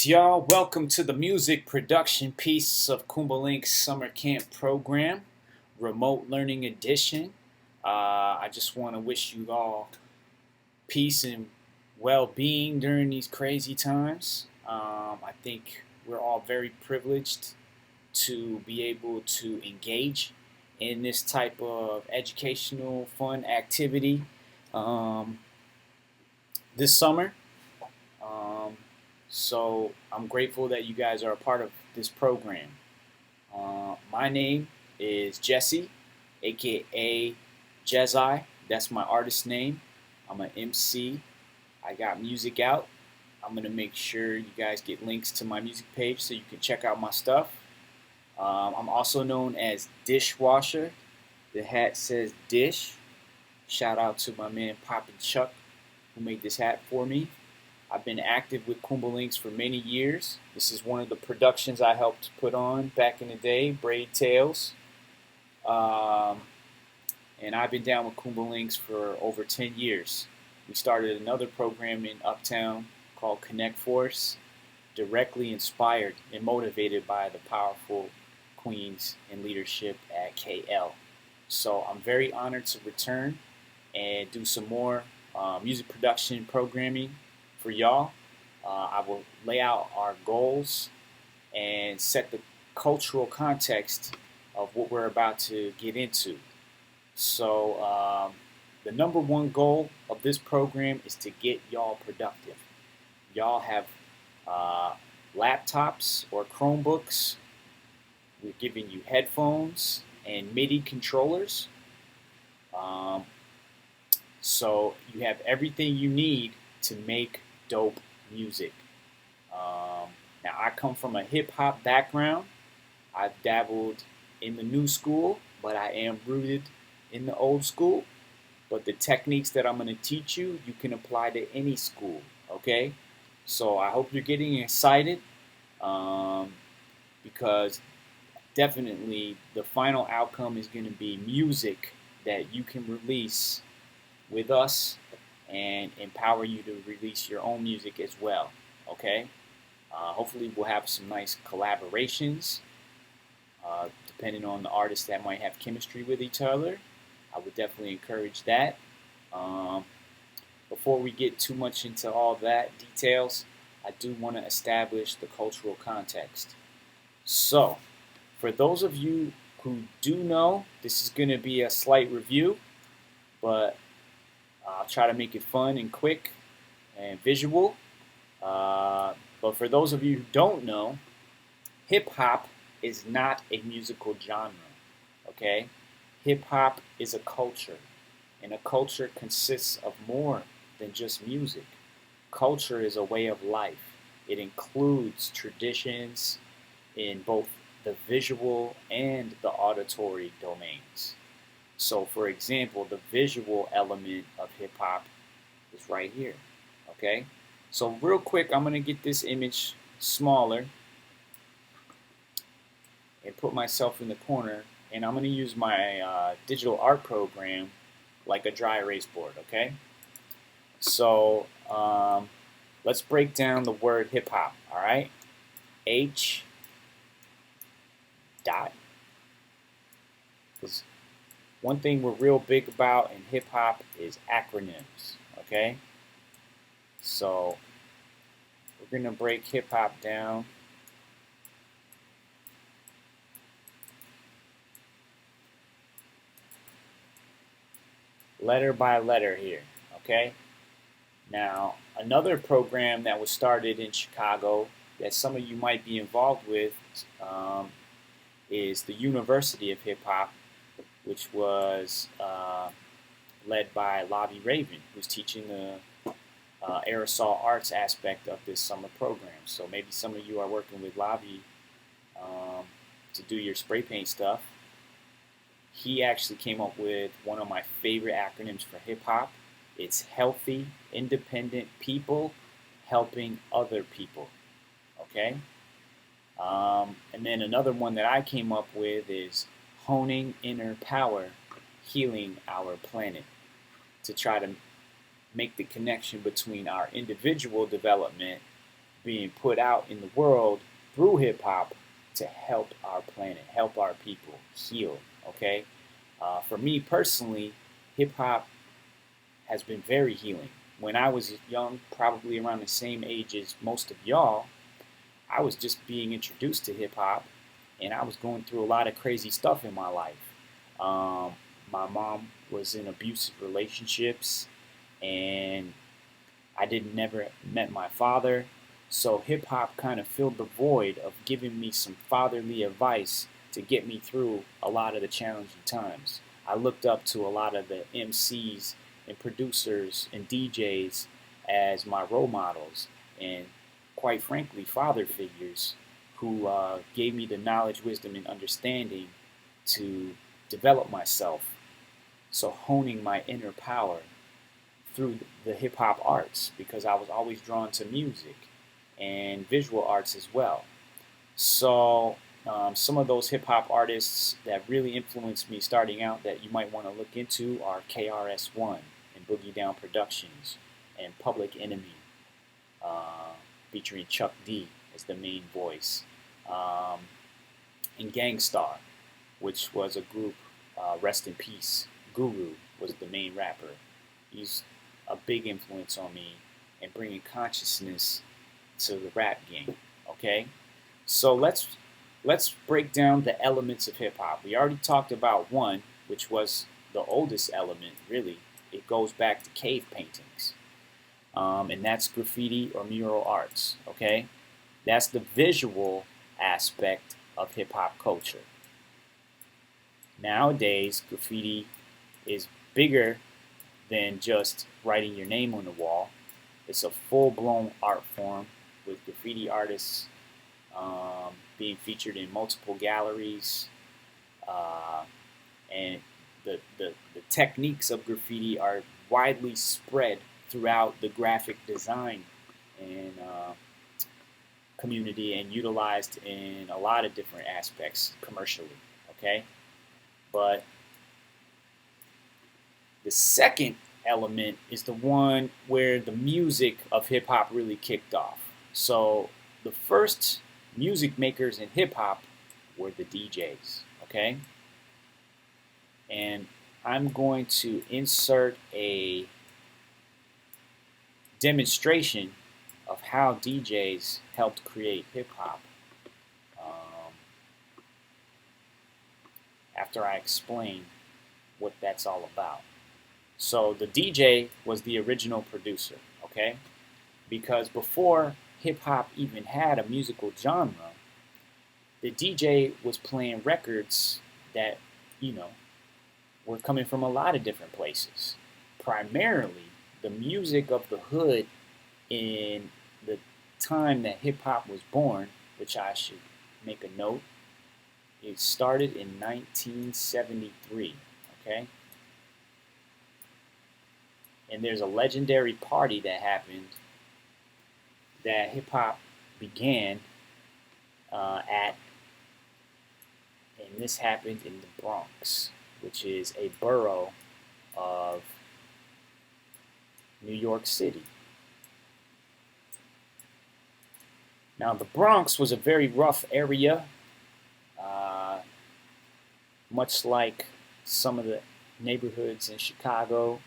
Peace, y'all. Welcome to the music production piece of Kuumba Lynx Summer Camp Program, Remote Learning Edition. I just want to wish you all peace and well-being during these crazy times. I think we're all very privileged to be able to engage in this type of educational, fun activity this summer. So I'm grateful that you guys are a part of this program. My name is Jezi, aka Jezi. That's my artist name. I'm an MC. I got music out. I'm gonna make sure you guys get links to my music page so you can check out my stuff. I'm also known as Dishwasher. The hat says Dish. Shout out to my man Poppin' Chuck who made this hat for me. I've been active with Kuumba Lynx for many years. This is one of the productions I helped put on back in the day, Braid Tales. And I've been down with Kuumba Lynx for over 10 years. We started another program in Uptown called Connect Force, directly inspired and motivated by the powerful queens in leadership at KL. So I'm very honored to return and do some more music production programming for y'all. I will lay out our goals and set the cultural context of what we're about to get into. So the number one goal of this program is to get y'all productive. Y'all have laptops or Chromebooks. We're giving you headphones and MIDI controllers. So you have everything you need to make dope music. Now I come from a hip hop background. I've dabbled in the new school, but I am rooted in the old school. But the techniques that I'm going to teach you, you can apply to any school. Okay? So I hope you're getting excited because definitely the final outcome is going to be music that you can release with us and empower you to release your own music as well. Okay? Hopefully we'll have some nice collaborations depending on the artists that might have chemistry with each other. I would definitely encourage that. Before we get too much into all that details, I do want to establish the cultural context. So, for those of you who do know, this is going to be a slight review, but I'll try to make it fun and quick and visual. But for those of you who don't know, hip-hop is not a musical genre, okay? Hip-hop is a culture, and a culture consists of more than just music. Culture is a way of life. It includes traditions in both the visual and the auditory domains. So, for example, the visual element of hip-hop is right here, okay? So real quick, I'm going to get this image smaller and put myself in the corner, and I'm going to use my digital art program like a dry erase board, okay? So let's break down the word hip-hop, all right? H dot. Because one thing we're real big about in hip-hop is acronyms, okay? So we're going to break hip-hop down letter by letter here, okay? Now, another program that was started in Chicago that some of you might be involved with is the University of Hip-Hop, which was led by Lavi Raven, who's teaching the aerosol arts aspect of this summer program. So maybe some of you are working with Lavi to do your spray paint stuff. He actually came up with one of my favorite acronyms for hip-hop. It's Healthy, Independent People Helping Other People. Okay? And then another one that I came up with is Honing Inner Power, Healing Our Planet, to try to make the connection between our individual development being put out in the world through hip hop to help our planet, help our people heal. Okay, for me personally, hip hop has been very healing. When I was young, probably around the same age as most of y'all, I was just being introduced to hip hop, and I was going through a lot of crazy stuff in my life. Um, my mom was in abusive relationships, and I didn't never met my father. So hip hop kind of filled the void of giving me some fatherly advice to get me through a lot of the challenging times. I looked up to a lot of the MCs and producers and DJs as my role models, and quite frankly, father figures who gave me the knowledge, wisdom, and understanding to develop myself. So honing my inner power through the hip hop arts, because I was always drawn to music and visual arts as well. So some of those hip hop artists that really influenced me starting out that you might want to look into are KRS-One and Boogie Down Productions and Public Enemy, featuring Chuck D as the main voice, and Gangstar, which was a group, rest in peace. Guru was the main rapper. He's a big influence on me and bringing consciousness to the rap game. Okay, so let's break down the elements of hip hop. We already talked about one, which was the oldest element. Really, it goes back to cave paintings, and that's graffiti or mural arts. Okay, that's the visual aspect of hip hop culture. Nowadays, graffiti is bigger than just writing your name on the wall. It's a full-blown art form with graffiti artists being featured in multiple galleries, and the techniques of graffiti are widely spread throughout the graphic design and community and utilized in a lot of different aspects commercially. Okay, but the second element is the one where the music of hip hop really kicked off. So the first music makers in hip hop were the DJs, okay? And I'm going to insert a demonstration of how DJs helped create hip hop after I explain what that's all about. So the DJ was the original producer, okay? Because before hip hop even had a musical genre, the DJ was playing records that, you know, were coming from a lot of different places. Primarily, the music of the hood in the time that hip hop was born, which I should make a note, it started in 1973, okay? And there's a legendary party that happened that hip hop began at, and this happened in the Bronx, which is a borough of New York City. Now, the Bronx was a very rough area, much like some of the neighborhoods in Chicago.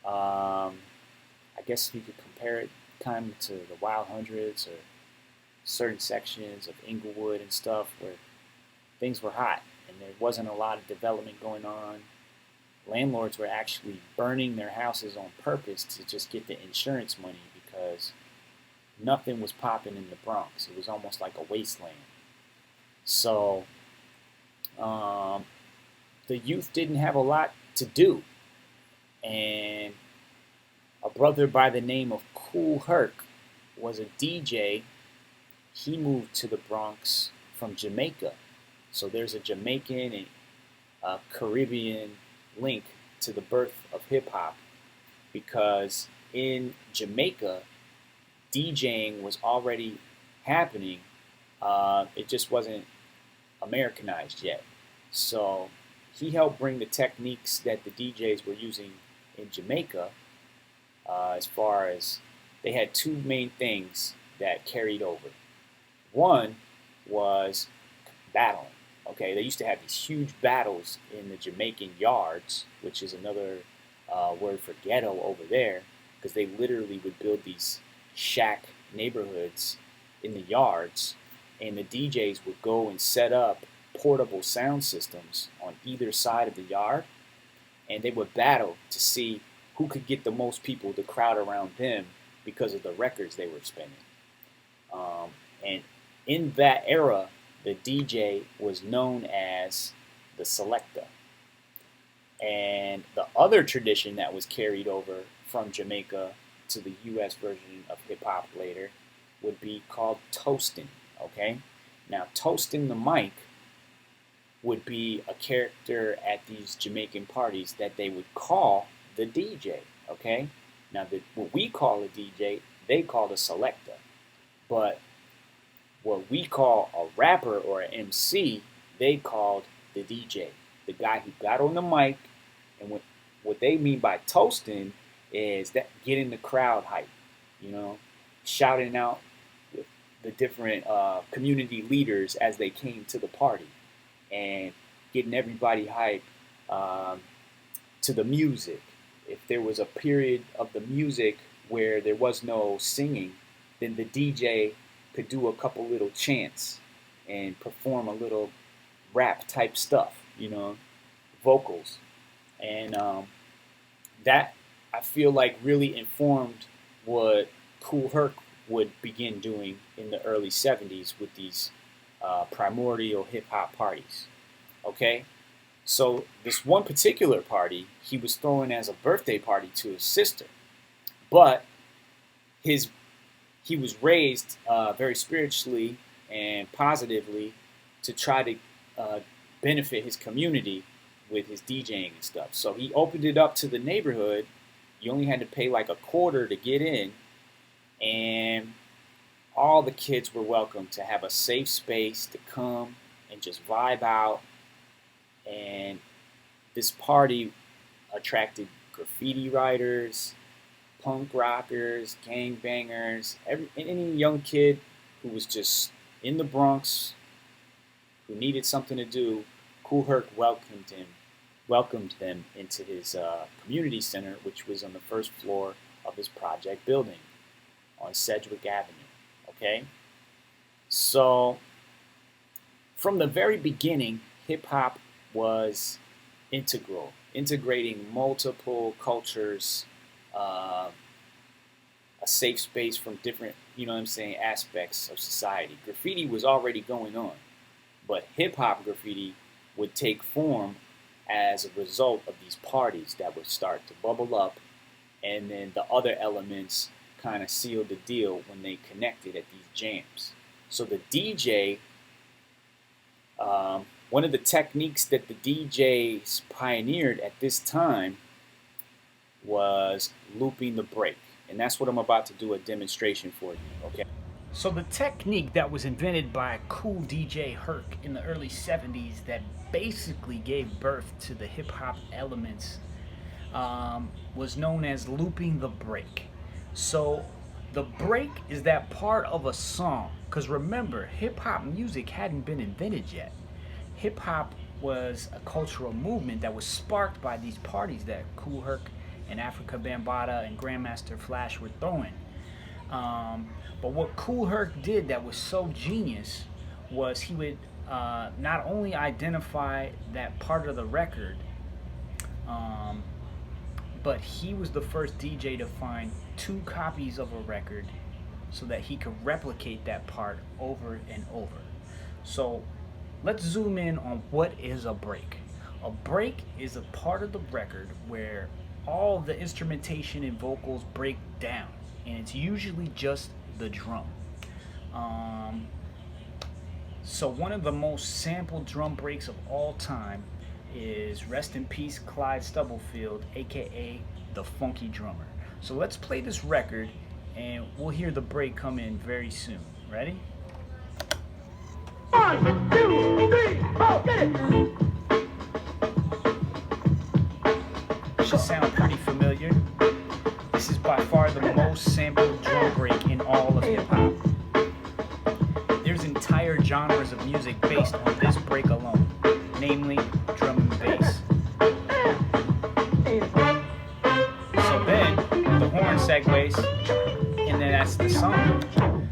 I guess you could compare it kind of to the Wild Hundreds or certain sections of Inglewood and stuff where things were hot and there wasn't a lot of development going on. Landlords were actually burning their houses on purpose to just get the insurance money because nothing was popping in the Bronx. It was almost like a wasteland. So the youth didn't have a lot to do. And a brother by the name of Kool Herc was a DJ. He moved to the Bronx from Jamaica. So there's a Jamaican and a Caribbean link to the birth of hip hop because in Jamaica, DJing was already happening. It just wasn't Americanized yet. So he helped bring the techniques that the DJs were using in Jamaica, as far as they had two main things that carried over. One was battling. Okay, they used to have these huge battles in the Jamaican yards, which is another word for ghetto over there, because they literally would build these shack neighborhoods in the yards, and the DJs would go and set up portable sound systems on either side of the yard, and they would battle to see who could get the most people to crowd around them because of the records they were spinning. And in that era, the DJ was known as the selector. And the other tradition that was carried over from Jamaica to the U.S. version of hip-hop later would be called toasting, okay? Now, toasting the mic would be a character at these Jamaican parties that they would call the DJ, okay? Now, what we call a DJ, they call a selector. But what we call a rapper or an MC, they called the DJ, the guy who got on the mic. And what they mean by toasting is that getting the crowd hype, you know, shouting out with the different community leaders as they came to the party, and getting everybody hype to the music. If there was a period of the music where there was no singing, then the DJ could do a couple little chants and perform a little rap type stuff, you know, vocals. And that, I feel like, really informed what Kool Herc would begin doing in the early 70s with these primordial hip-hop parties. Okay? So this one particular party, he was throwing as a birthday party to his sister. But he was raised very spiritually and positively to try to benefit his community with his DJing and stuff. So he opened it up to the neighborhood. You only had to pay like $0.25 to get in, and all the kids were welcome to have a safe space to come and just vibe out. And this party attracted graffiti writers, punk rockers, gangbangers, any young kid who was just in the Bronx who needed something to do. Kool Herc welcomed them into his community center, which was on the first floor of his project building on Sedgwick Avenue. Okay? So, from the very beginning, hip-hop was integral, integrating multiple cultures, a safe space from different, aspects of society. Graffiti was already going on, but hip-hop graffiti would take form as a result of these parties that would start to bubble up, and then the other elements kind of sealed the deal when they connected at these jams. So the DJ, one of the techniques that the DJs pioneered at this time was looping the break. And that's what I'm about to do a demonstration for you, okay? So the technique that was invented by Kool DJ Herc in the early 70s that basically gave birth to the hip-hop elements was known as looping the break. So the break is that part of a song, because remember, hip-hop music hadn't been invented yet. Hip-hop was a cultural movement that was sparked by these parties that Kool Herc and Africa Bambaataa and Grandmaster Flash were throwing. But what Kool Herc did that was so genius was he would not only identify that part of the record, but he was the first DJ to find 2 copies of a record so that he could replicate that part over and over. So let's zoom in on what is a break. A break is a part of the record where all the instrumentation and vocals break down, and it's usually just the drum. So one of the most sampled drum breaks of all time is, rest in peace, Clyde Stubblefield, aka the Funky Drummer. So let's play this record and we'll hear the break come in very soon. Ready? 1, 2, 3, 4, get it! Should sound pretty familiar. This is by far the most sampled drum break in all of hip hop. genres of music based on this break alone, namely drum and bass. So then the horn segues, and then that's the song.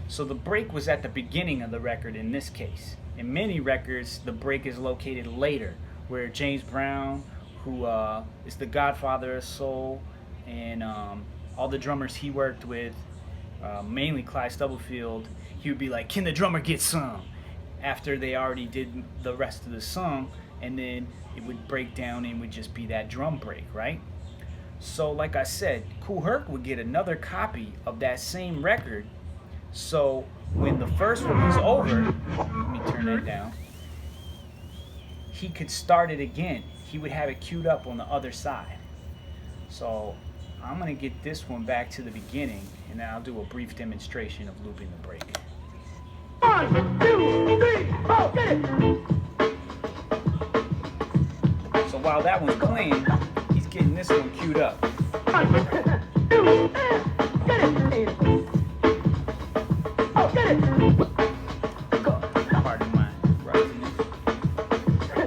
So the break was at the beginning of the record in this case. In many records, the break is located later, where James Brown, who is the godfather of soul, and all the drummers he worked with, mainly Clyde Stubblefield, he would be like, "Can the drummer get some?" After they already did the rest of the song, and then it would break down and would just be that drum break, right? So, like I said, Kool Herc would get another copy of that same record. So, when the first one was over, let me turn that down, he could start it again. He would have it queued up on the other side. So, I'm going to get this one back to the beginning, and then I'll do a brief demonstration of looping the break. 1, 2, 3, 4, get it! So while that one's playing, he's getting this one queued up. 1, 2, get it! Oh, get it! Pardon my rustiness.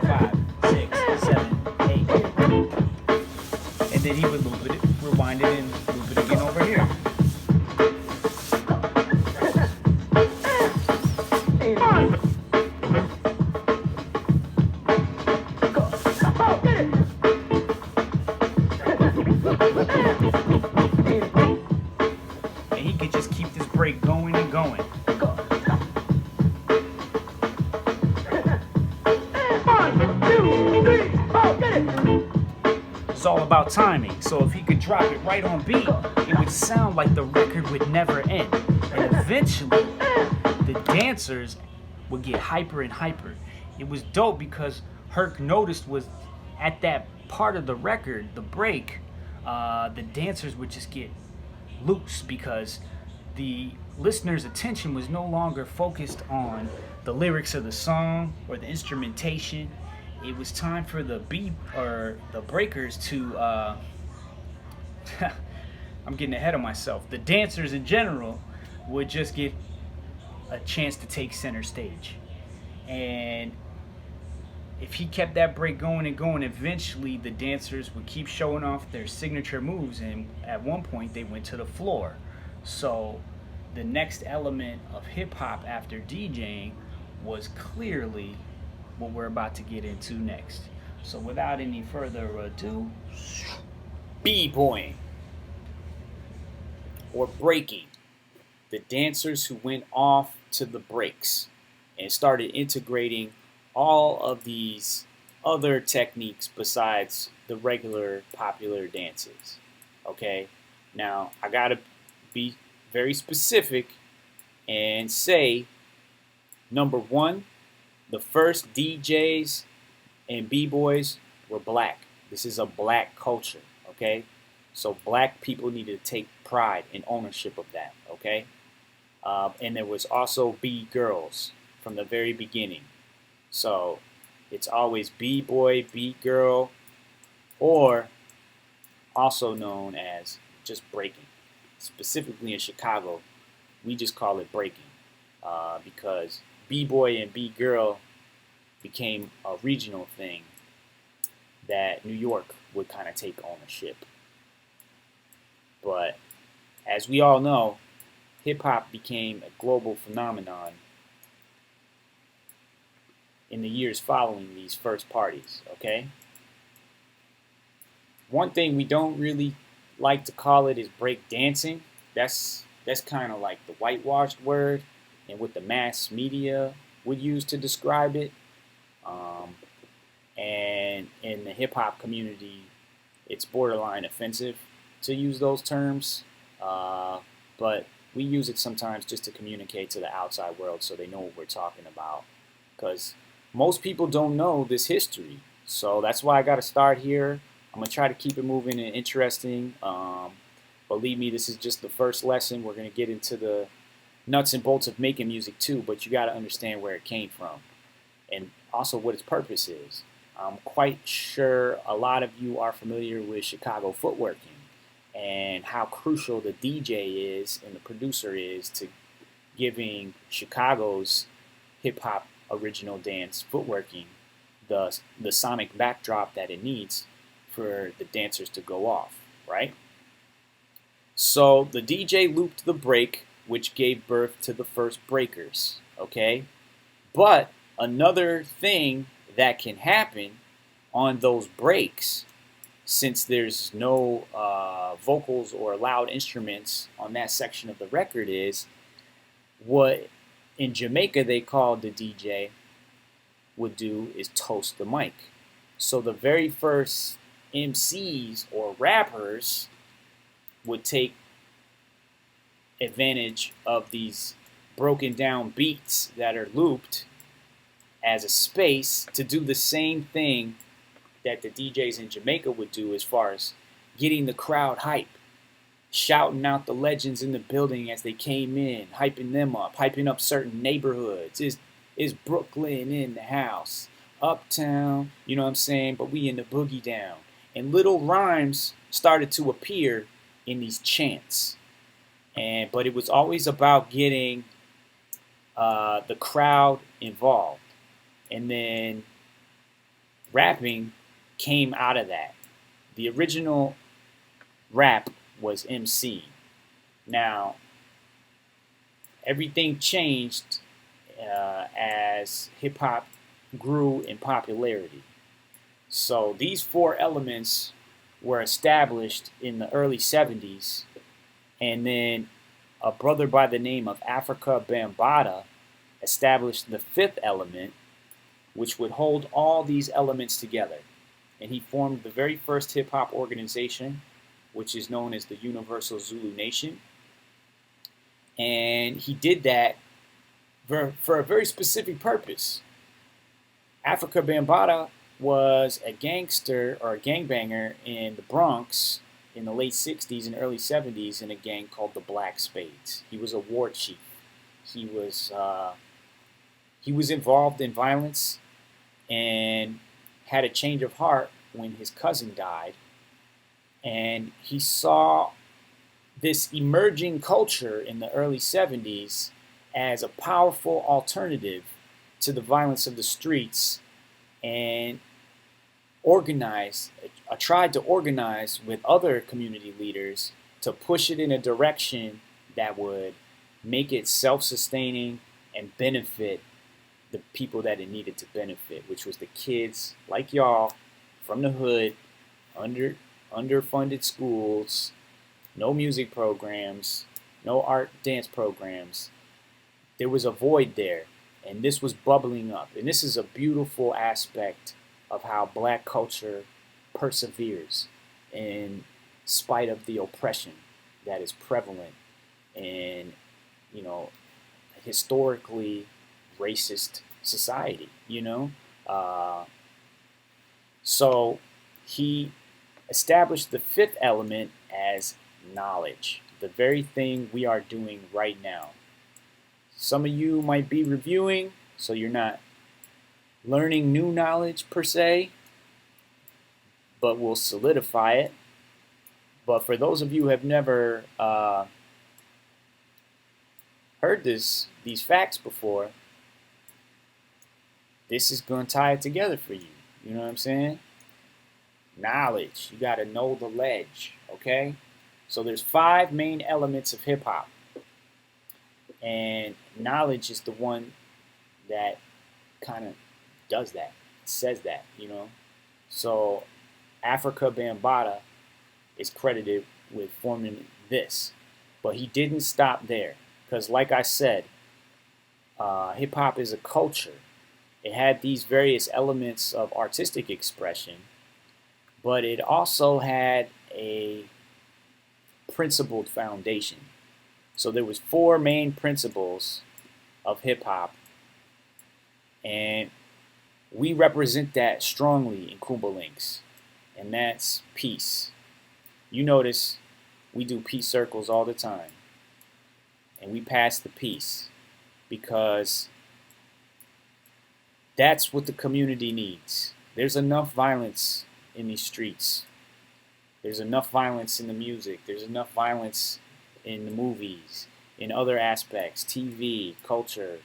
5, 6, 7, 8. And then he would loop it, rewind it, and loop it again over here. And he could just keep this break going and going. It's all about timing, so if he could drop it right on beat, it would sound like the record would never end. And eventually, the dancers would get hyper and hyper. It was dope because Herc noticed was at that part of the record, the break, the dancers would just get loose because the listener's attention was no longer focused on the lyrics of the song or the instrumentation. It was time for the breakers to I'm getting ahead of myself. The dancers in general would just get a chance to take center stage. And if he kept that break going and going, eventually the dancers would keep showing off their signature moves, and at one point they went to the floor. So the next element of hip hop after DJing was clearly what we're about to get into next. So without any further ado, b-boying, or breaking. The dancers who went off to the breaks and started integrating all of these other techniques besides the regular popular dances. Okay? Now, I gotta be very specific and say, number one, the first DJs and b-boys were black. This is a black culture, okay? So black people needed to take pride and ownership of that, okay? And there was also b-girls from the very beginning. So it's always b-boy, b-girl, or also known as just breaking. Specifically in Chicago, we just call it breaking because b-boy and b-girl became a regional thing that New York would kind of take ownership. But as we all know, hip-hop became a global phenomenon in the years following these first parties, okay? One thing we don't really like to call it is break dancing. That's kind of like the whitewashed word, and what the mass media would use to describe it. And in the hip-hop community, it's borderline offensive to use those terms, but we use it sometimes just to communicate to the outside world so they know what we're talking about, because most people don't know this history. So that's why I got to start here. I'm going to try to keep it moving and interesting. Believe me, this is just the first lesson. We're going to get into the nuts and bolts of making music too, but you got to understand where it came from and also what its purpose is. I'm quite sure a lot of you are familiar with Chicago footworking and how crucial the DJ is and the producer is to giving Chicago's hip hop original dance footworking, the sonic backdrop that it needs for the dancers to go off, right? So the DJ looped the break, which gave birth to the first breakers, okay? But another thing that can happen on those breaks, since there's no vocals or loud instruments on that section of the record, is what in Jamaica they called the DJ would do is toast the mic. So the very first MCs or rappers would take advantage of these broken down beats that are looped as a space to do the same thing that the DJs in Jamaica would do as far as getting the crowd hype, shouting out the legends in the building as they came in, hyping them up, hyping up certain neighborhoods. Is Brooklyn in the house? Uptown, you know what I'm saying? But we in the boogie down. And little rhymes started to appear in these chants. But it was always about getting the crowd involved. And then rapping came out of that. The original rap was MC. Now, everything changed as hip-hop grew in popularity. So these four elements were established in the early 70s, and then a brother by the name of Africa Bambaataa established the fifth element, which would hold all these elements together. And he formed the very first hip-hop organization, which is known as the Universal Zulu Nation. And he did that for a very specific purpose. Africa Bambaataa was a gangster or a gangbanger in the Bronx in the late 60s and early 70s in a gang called the Black Spades. He was a war chief. He was involved in violence and had a change of heart when his cousin died. And he saw this emerging culture in the early 70s as a powerful alternative to the violence of the streets, and tried to organize with other community leaders to push it in a direction that would make it self-sustaining and benefit the people that it needed to benefit, which was the kids like y'all from the hood, underfunded schools, no music programs, no art dance programs. There was a void there, and this was bubbling up. And this is a beautiful aspect of how black culture perseveres in spite of the oppression that is prevalent in, historically racist society, So he established the fifth element as knowledge, the very thing we are doing right now. Some of you might be reviewing, so you're not learning new knowledge per se, but we'll solidify it. But for those of you who have never heard these facts before, this is going to tie it together for you. You know what I'm saying? Knowledge. You got to know the ledge, okay? So there's 5 main elements of hip-hop. And knowledge is the one that kind of does that, says that, So Africa Bambaataa is credited with forming this. But he didn't stop there. Because like I said, hip-hop is a culture. It had these various elements of artistic expression, but it also had a principled foundation. So there was 4 main principles of hip-hop, and we represent that strongly in Kuumba Lynx, and that's peace. You notice we do peace circles all the time, and we pass the peace because that's what the community needs. There's enough violence in these streets. There's enough violence in the music. There's enough violence in the movies, in other aspects, TV, culture,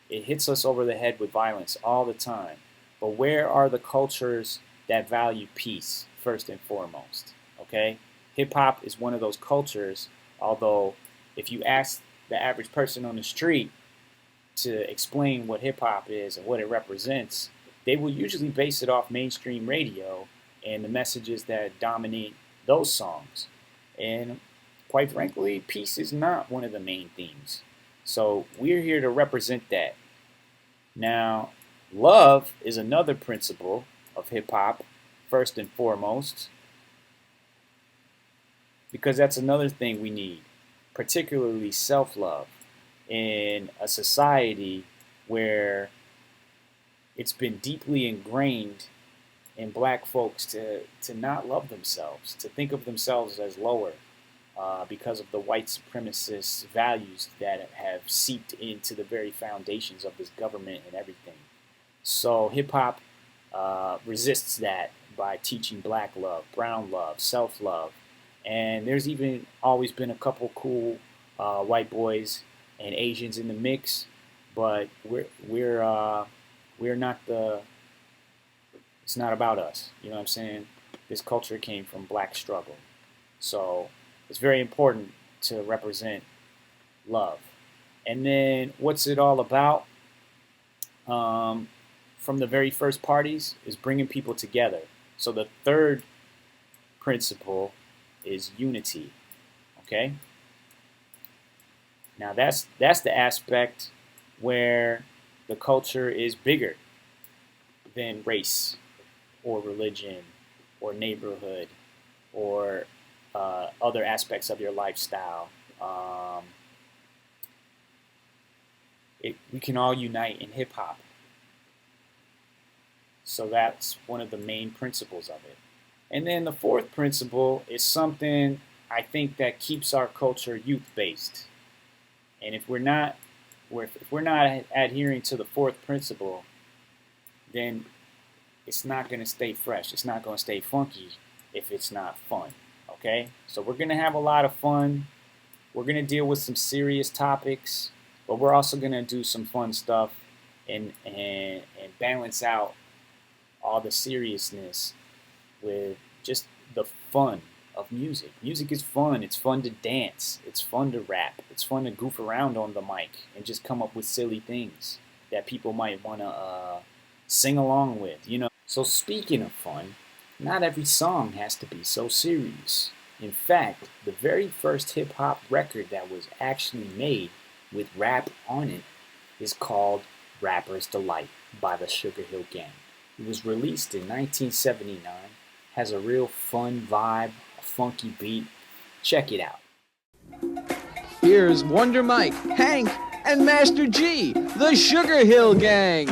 It hits us over the head with violence all the time. But where are the cultures that value peace first and foremost? Okay? Hip hop is one of those cultures, although if you ask the average person on the street to explain what hip hop is and what it represents, they will usually base it off mainstream radio and the messages that dominate those songs. And quite frankly, peace is not one of the main themes. So we're here to represent that. Now, love is another principle of hip hop, first and foremost, because that's another thing we need, particularly self love, in a society where it's been deeply ingrained in black folks to not love themselves, to think of themselves as lower because of the white supremacist values that have seeped into the very foundations of this government and everything. So hip hop resists that by teaching black love, brown love, self-love. And there's even always been a couple cool white boys and Asians in the mix, but we're not the. It's not about us. You know what I'm saying? This culture came from black struggle, so it's very important to represent love. And then what's it all about? From the very first parties is bringing people together. So the third principle is unity. Okay. Now that's the aspect where the culture is bigger than race or religion or neighborhood or other aspects of your lifestyle. We can all unite in hip hop. So that's one of the main principles of it. And then the fourth principle is something I think that keeps our culture youth-based. And if we're not adhering to the fourth principle, then it's not going to stay fresh. It's not going to stay funky if it's not fun. Okay? So we're going to have a lot of fun. We're going to deal with some serious topics, but we're also going to do some fun stuff and balance out all the seriousness with just the fun of music. Music is fun. It's fun to dance. It's fun to rap. It's fun to goof around on the mic and just come up with silly things that people might want to sing along with, you know. So speaking of fun, not every song has to be so serious. In fact, the very first hip-hop record that was actually made with rap on it is called Rapper's Delight by the Sugar Hill Gang. It was released in 1979, has a real fun vibe, a funky beat. Check it out. Here's Wonder Mike, Hank, and Master G, the Sugar Hill Gang.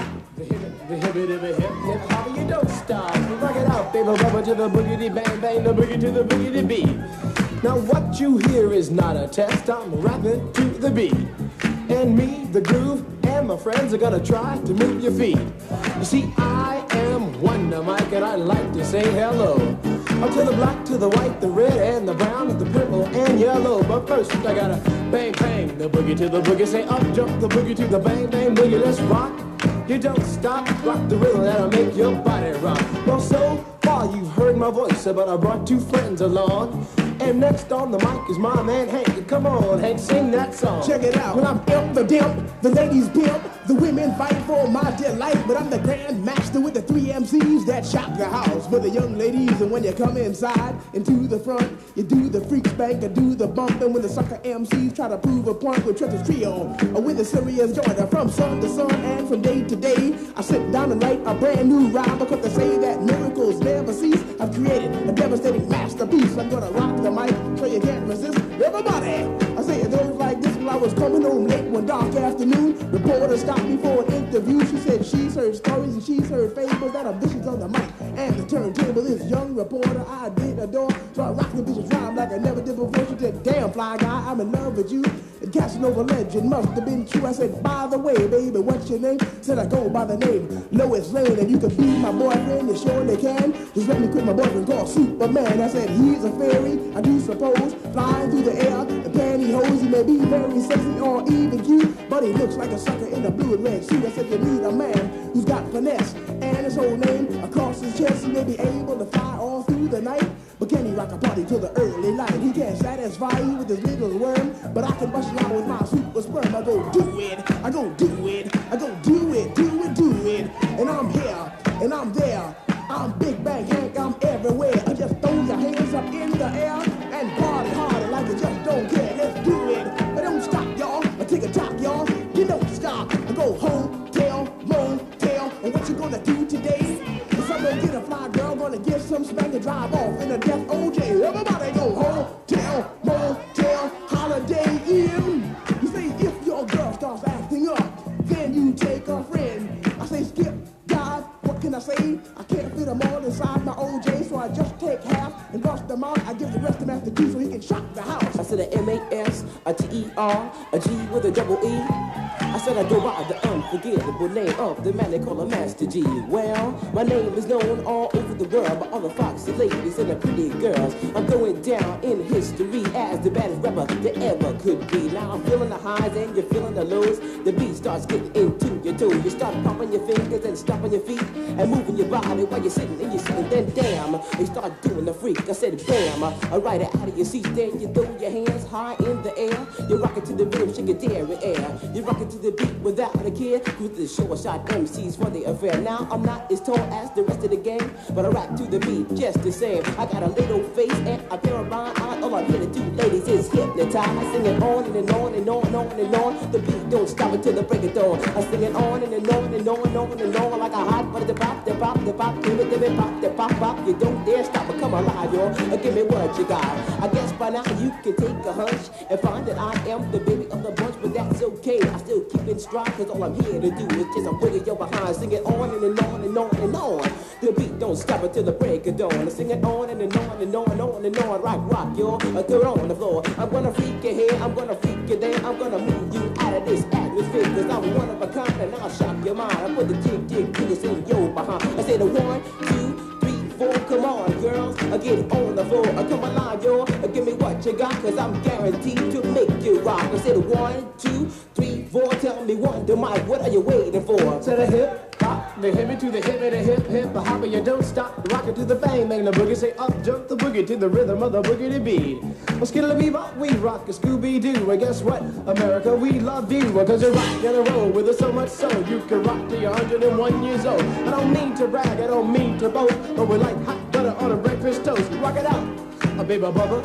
The hip hop, you don't stop. Rock it out, baby, rubber to the boogity bang bang, the boogie to the boogity beat. Now what you hear is not a test. I'm rapping to the beat, and me, the groove, and my friends are gonna try to move your feet. You see, I am Wonder Mike, and I like to say hello. Up to the black, to the white, the red, and the brown, and the purple, and yellow. But first, I gotta bang, bang, the boogie to the boogie. Say up, jump the boogie to the bang, bang, boogie. Let's rock. You don't stop, rock the rhythm that'll make your body rock. Well, so far you've heard my voice, but I brought two friends along. And next on the mic is my man Hank. Come on, Hank, sing that song. Check it out. When I'm imp the dimp, the ladies pimp, the women fight for my delight. But I'm the grand master with the 3 MCs that shock the house for the young ladies. And when you come inside into the front, you do the freak spank and do the bump. And when the sucker MCs try to prove a point with Trevor's trio, or with the serious joiner from sun to sun and from day to day, I sit down and write a brand new rhyme because they say that miracles never cease. I've created a devastating masterpiece. I'm gonna rock the mic so you can't resist. Everybody, I say it goes like this. When I was coming home late one dark afternoon, reporter stopped me for an interview. She said she's heard stories and she's heard fables that are vicious on the mic and the turntable. This young reporter I did adore, so I rocked the vicious rhyme like I never did before. She said, damn fly guy, I'm in love with you. And Casanova legend must have been true. I said, by the way, baby, what's your name? Said I go by the name Lois Lane, and you can be my boyfriend, you surely can. Just let me quit my boyfriend called Superman. I said, he's a fairy, I do suppose, flying through the air, the pantyhose. He may be very sad, crazy or even cute, but he looks like a sucker in a blue and red suit. I said you need a man who's got finesse and his whole name across his chest. He may be able to fly all through the night, but can he rock a party till the early light? He can't satisfy you with his little worm, but I can bust you out with my super sperm. I go do it, I go do it, I go do it, do it, do it. And I'm here, and I'm there. I'm Big Bang Hank, I'm everywhere. I just throw your hands up in the air and party harder like you just don't care. Let's do it. I don't stop, y'all. I take a top, y'all. You don't stop. I go home, tell, motel. And what you gonna do today? Cause I'm gonna get a fly girl, gonna get some smack and drive off in a death OJ. Everybody go home, tell, motel, holiday in. You say if your girl starts acting up, then you take a friend. I say skip, dive, what can I say? I can't fit them all inside my OJ, so I just take half and bust them out. I give the rest to Master G so he can shock the house. I said a M-A-S, a T-E-R, a G with a double E. I said I go by the unforgettable name of the man they call a Master G. Well, my name is known all over the world by all the foxy ladies and the pretty girls. I'm going down in history as the baddest rapper that ever could be. Now I'm feeling the highs and you're feeling the lows. The beat starts getting into your toes. You start popping your fingers and stomping your feet and moving your body while you're sitting and you're sitting. Then damn, you start doing the freak. I said bam, I ride it out of your seat. Then you throw your hands high in the air. You rock it to the rhythm, shake your dairy air. You rock it to the beat without a care. With the short shot MCs for the affair. Now I'm not as tall as the rest of the gang, but I rap to the beat just the same. I got a little face and a pair of rhyme eyes. All I'm here to do, ladies, is hypnotize. I sing it on and on and on and on and on. The beat don't stop until the break of dawn. I sing it on and on and on and on and on like a hot butter. The pop, the pop, the pop, give it, pop, the pop, pop. You don't dare stop or come alive, y'all. Give me what you got. I guess by now you can take a hunch and find that I am the baby of the bunch, but that's okay. I still keep it stride, cause all I'm here to do is just a wiggle your behind. Sing it on and on and on and on. The beat don't stop until the break of dawn. I sing it on and on and on and on and on. Rock, y'all. Throw it on the floor. I'm gonna freak you here, I'm gonna freak you there. I'm gonna move you out of this atmosphere, cause I'm one of a kind and I'll shock your mind. I put the jig jiggers in your behind. I say the 1, 2, 3, 4, come on, girls. I get on the floor. Come alive, y'all. Give me what you got, cause I'm guaranteed to make you rock. I said 1, 2, 3, 4. Tell me one, the mic, what are you waiting for? To the hip hop, the hippie to the hippie, the hip hip, the hopper, you don't stop. Rock it to the bang, bang the boogie. Say up, jump the boogie to the rhythm of the boogie to beat. Well, skittle bebop, we rock a Scooby Doo. And guess what, America, we love you. Cause you rock and roll with us so much so you can rock till you're 101 years old. I don't mean to brag, I don't mean to boast, but we're like hot butter on a breakfast toast. Rock it out, a baby bubba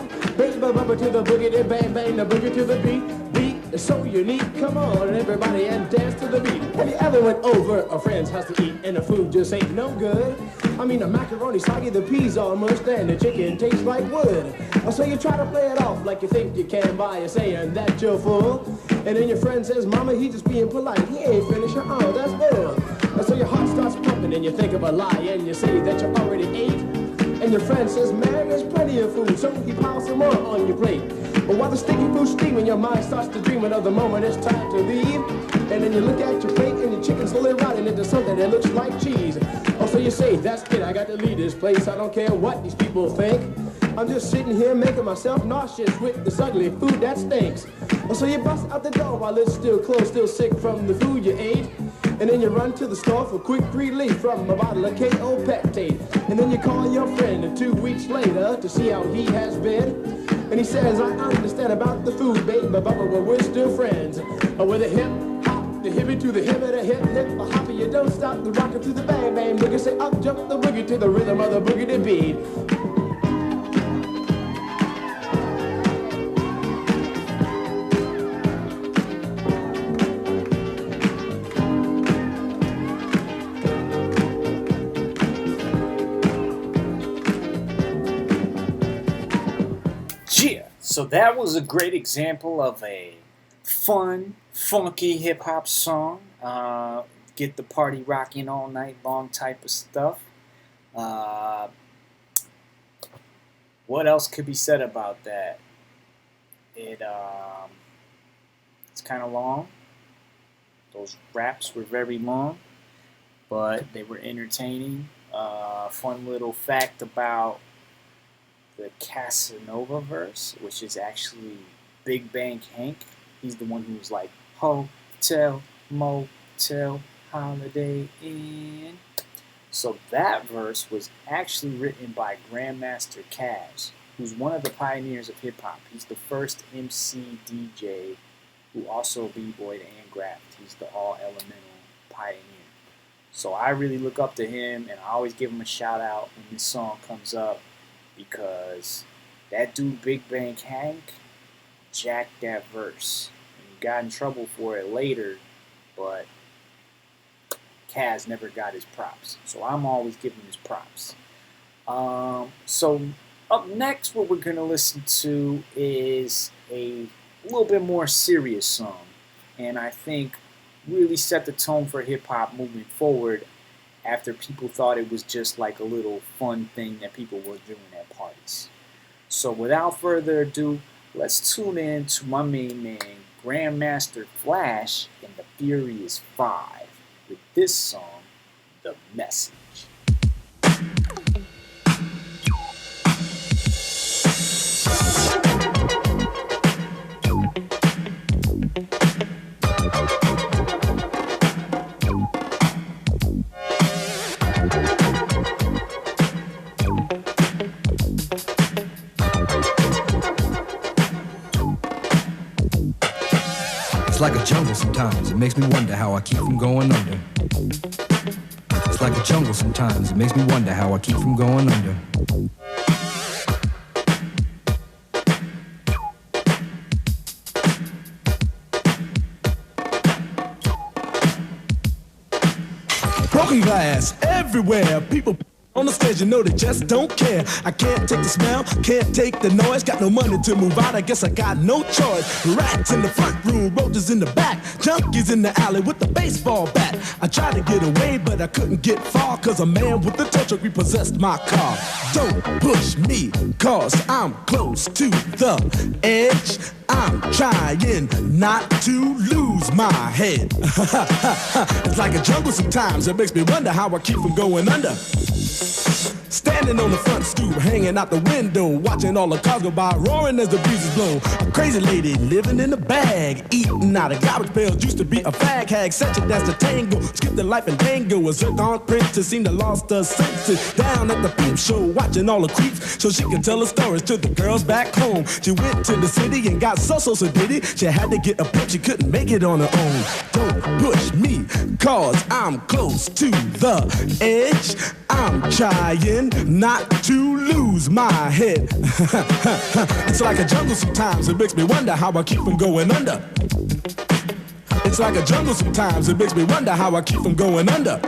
to the boogie, then bang bang the boogie to the beat. Beat is so unique. Come on, everybody, and dance to the beat. Have you ever went over a friend's house to eat and the food just ain't no good? I mean, the macaroni soggy, the peas all mushed, and the chicken tastes like wood. So you try to play it off like you think you can by saying that you're full, and then your friend says, "Mama, he just being polite. He ain't finished." Oh, that's bull. So your heart starts pumping, and you think of a lie, and you say that you already ate. And your friend says, "Man, there's plenty of food," so he piles some more on your plate. But while the sticky food's steaming, your mind starts to dream of the moment it's time to leave. And then you look at your plate and your chicken's slowly rotting into something that looks like cheese. Oh, so you say, "That's it, I got to leave this place. I don't care what these people think. I'm just sitting here making myself nauseous with this ugly food that stinks." Oh, so you bust out the door while it's still closed, still sick from the food you ate. And then you run to the store for quick relief from a bottle of KO Peptide. And then you call your friend 2 weeks later to see how he has been. And he says, "I understand about the food, baby, but we're still friends." With a hip hop, the hippie to the hippie, the hip hip, the hopper, you don't stop, the rocker to the bang bang boogie. Say up, jump the boogie to the rhythm of the boogie to beat. So that was a great example of a fun, funky hip-hop song. Get the party rocking all night long type of stuff. What else could be said about that? It's kind of long. Those raps were very long, but they were entertaining. Fun little fact about the Casanova verse, which is actually Big Bang Hank He's the one who's like, hotel, motel, Holiday Inn. So that verse was actually written by Grandmaster Caz, who's one of the pioneers of hip-hop. He's the first MC DJ who also b-boyed and graffed. He's the all-elemental pioneer. So I really look up to him, and I always give him a shout-out when this song comes up, because that dude, Big Bang Hank, jacked that verse. And he got in trouble for it later, but Caz never got his props. So I'm always giving his props. So up next, what we're going to listen to is a little bit more serious song. And I think really set the tone for hip-hop moving forward after people thought it was just like a little fun thing that people were doing at parties. So without further ado, let's tune in to my main man, Grandmaster Flash and the Furious 5 with this song, The Message. It's like a jungle sometimes, it makes me wonder how I keep from going under. It's like a jungle sometimes, it makes me wonder how I keep from going under. Broken glass everywhere, people on the stage, you know they just don't care. I can't take the smell, can't take the noise. Got no money to move out, I guess I got no choice. Rats in the front room, roaches in the back, junkies in the alley with the baseball bat. I tried to get away, but I couldn't get far, cause a man with a tow truck repossessed my car. Don't push me, cause I'm close to the edge. I'm trying not to lose my head. It's like a jungle sometimes, it makes me wonder how I keep from going under. Standing on the front stoop, hanging out the window, watching all the cars go by, roaring as the breezes blow. A crazy lady living in a bag, eating out of garbage pails, used to be a fag hag, such a dance to tango, skipped the life and dango. A zircon princess seemed to lost her senses, down at the peep show, watching all the creeps, so she could tell her stories to the girls back home. She went to the city and got so did it. She had to get a pimp, she couldn't make it on her own. Don't push me, cause I'm close to the edge. I'm trying not to lose my head. It's like a jungle sometimes, it makes me wonder how I keep from going under. It's like a jungle sometimes, it makes me wonder how I keep from going under.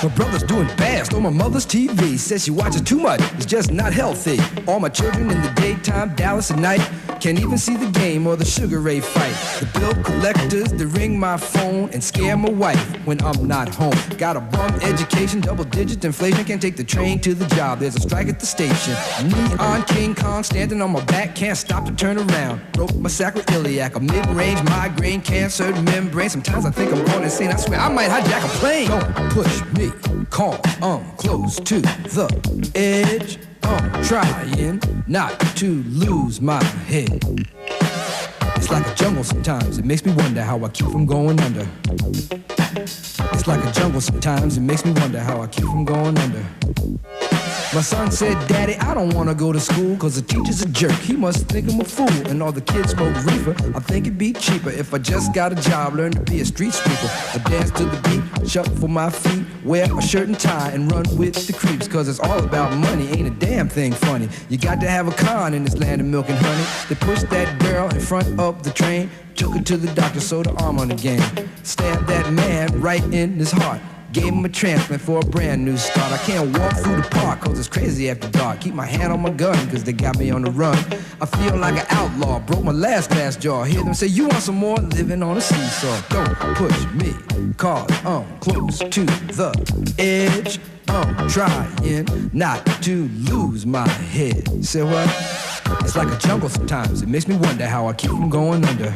My brother's doing fast on my mother's TV. Says she watches too much, it's just not healthy. All my children in the daytime, Dallas at night. Can't even see the game or the Sugar Ray fight. The bill collectors, they ring my phone and scare my wife when I'm not home. Got a bum education, double-digit inflation. Can't take the train to the job, there's a strike at the station. Neon King Kong standing on my back, can't stop to turn around. Broke my sacroiliac, a mid-range migraine, cancer membrane. Sometimes I think I'm going insane, I swear I might hijack a plane. Don't push me, call, I'm close to the edge. I'm trying not to lose my head. It's like a jungle sometimes, it makes me wonder how I keep from going under. It's like a jungle sometimes, it makes me wonder how I keep from going under. My son said, Daddy, I don't want to go to school cause the teacher's a jerk. He must think I'm a fool and all the kids smoke reefer. I think it'd be cheaper if I just got a job, learn to be a street sweeper. I dance to the beat, shuffle my feet, wear a shirt and tie and run with the creeps. Cause it's all about money, ain't a damn thing funny. You got to have a con in this land of milk and honey. They pushed that girl in front of the train, took her to the doctor, sewed her arm on again. Stabbed that man right in his heart. Gave him a transplant for a brand new start. I can't walk through the park cause it's crazy after dark. Keep my hand on my gun cause they got me on the run. I feel like an outlaw, broke my last glass jaw. Hear them say, you want some more? Living on a seesaw. Don't push me cause I'm close to the edge. I'm trying not to lose my head. Say what? It's like a jungle sometimes, it makes me wonder how I keep from going under.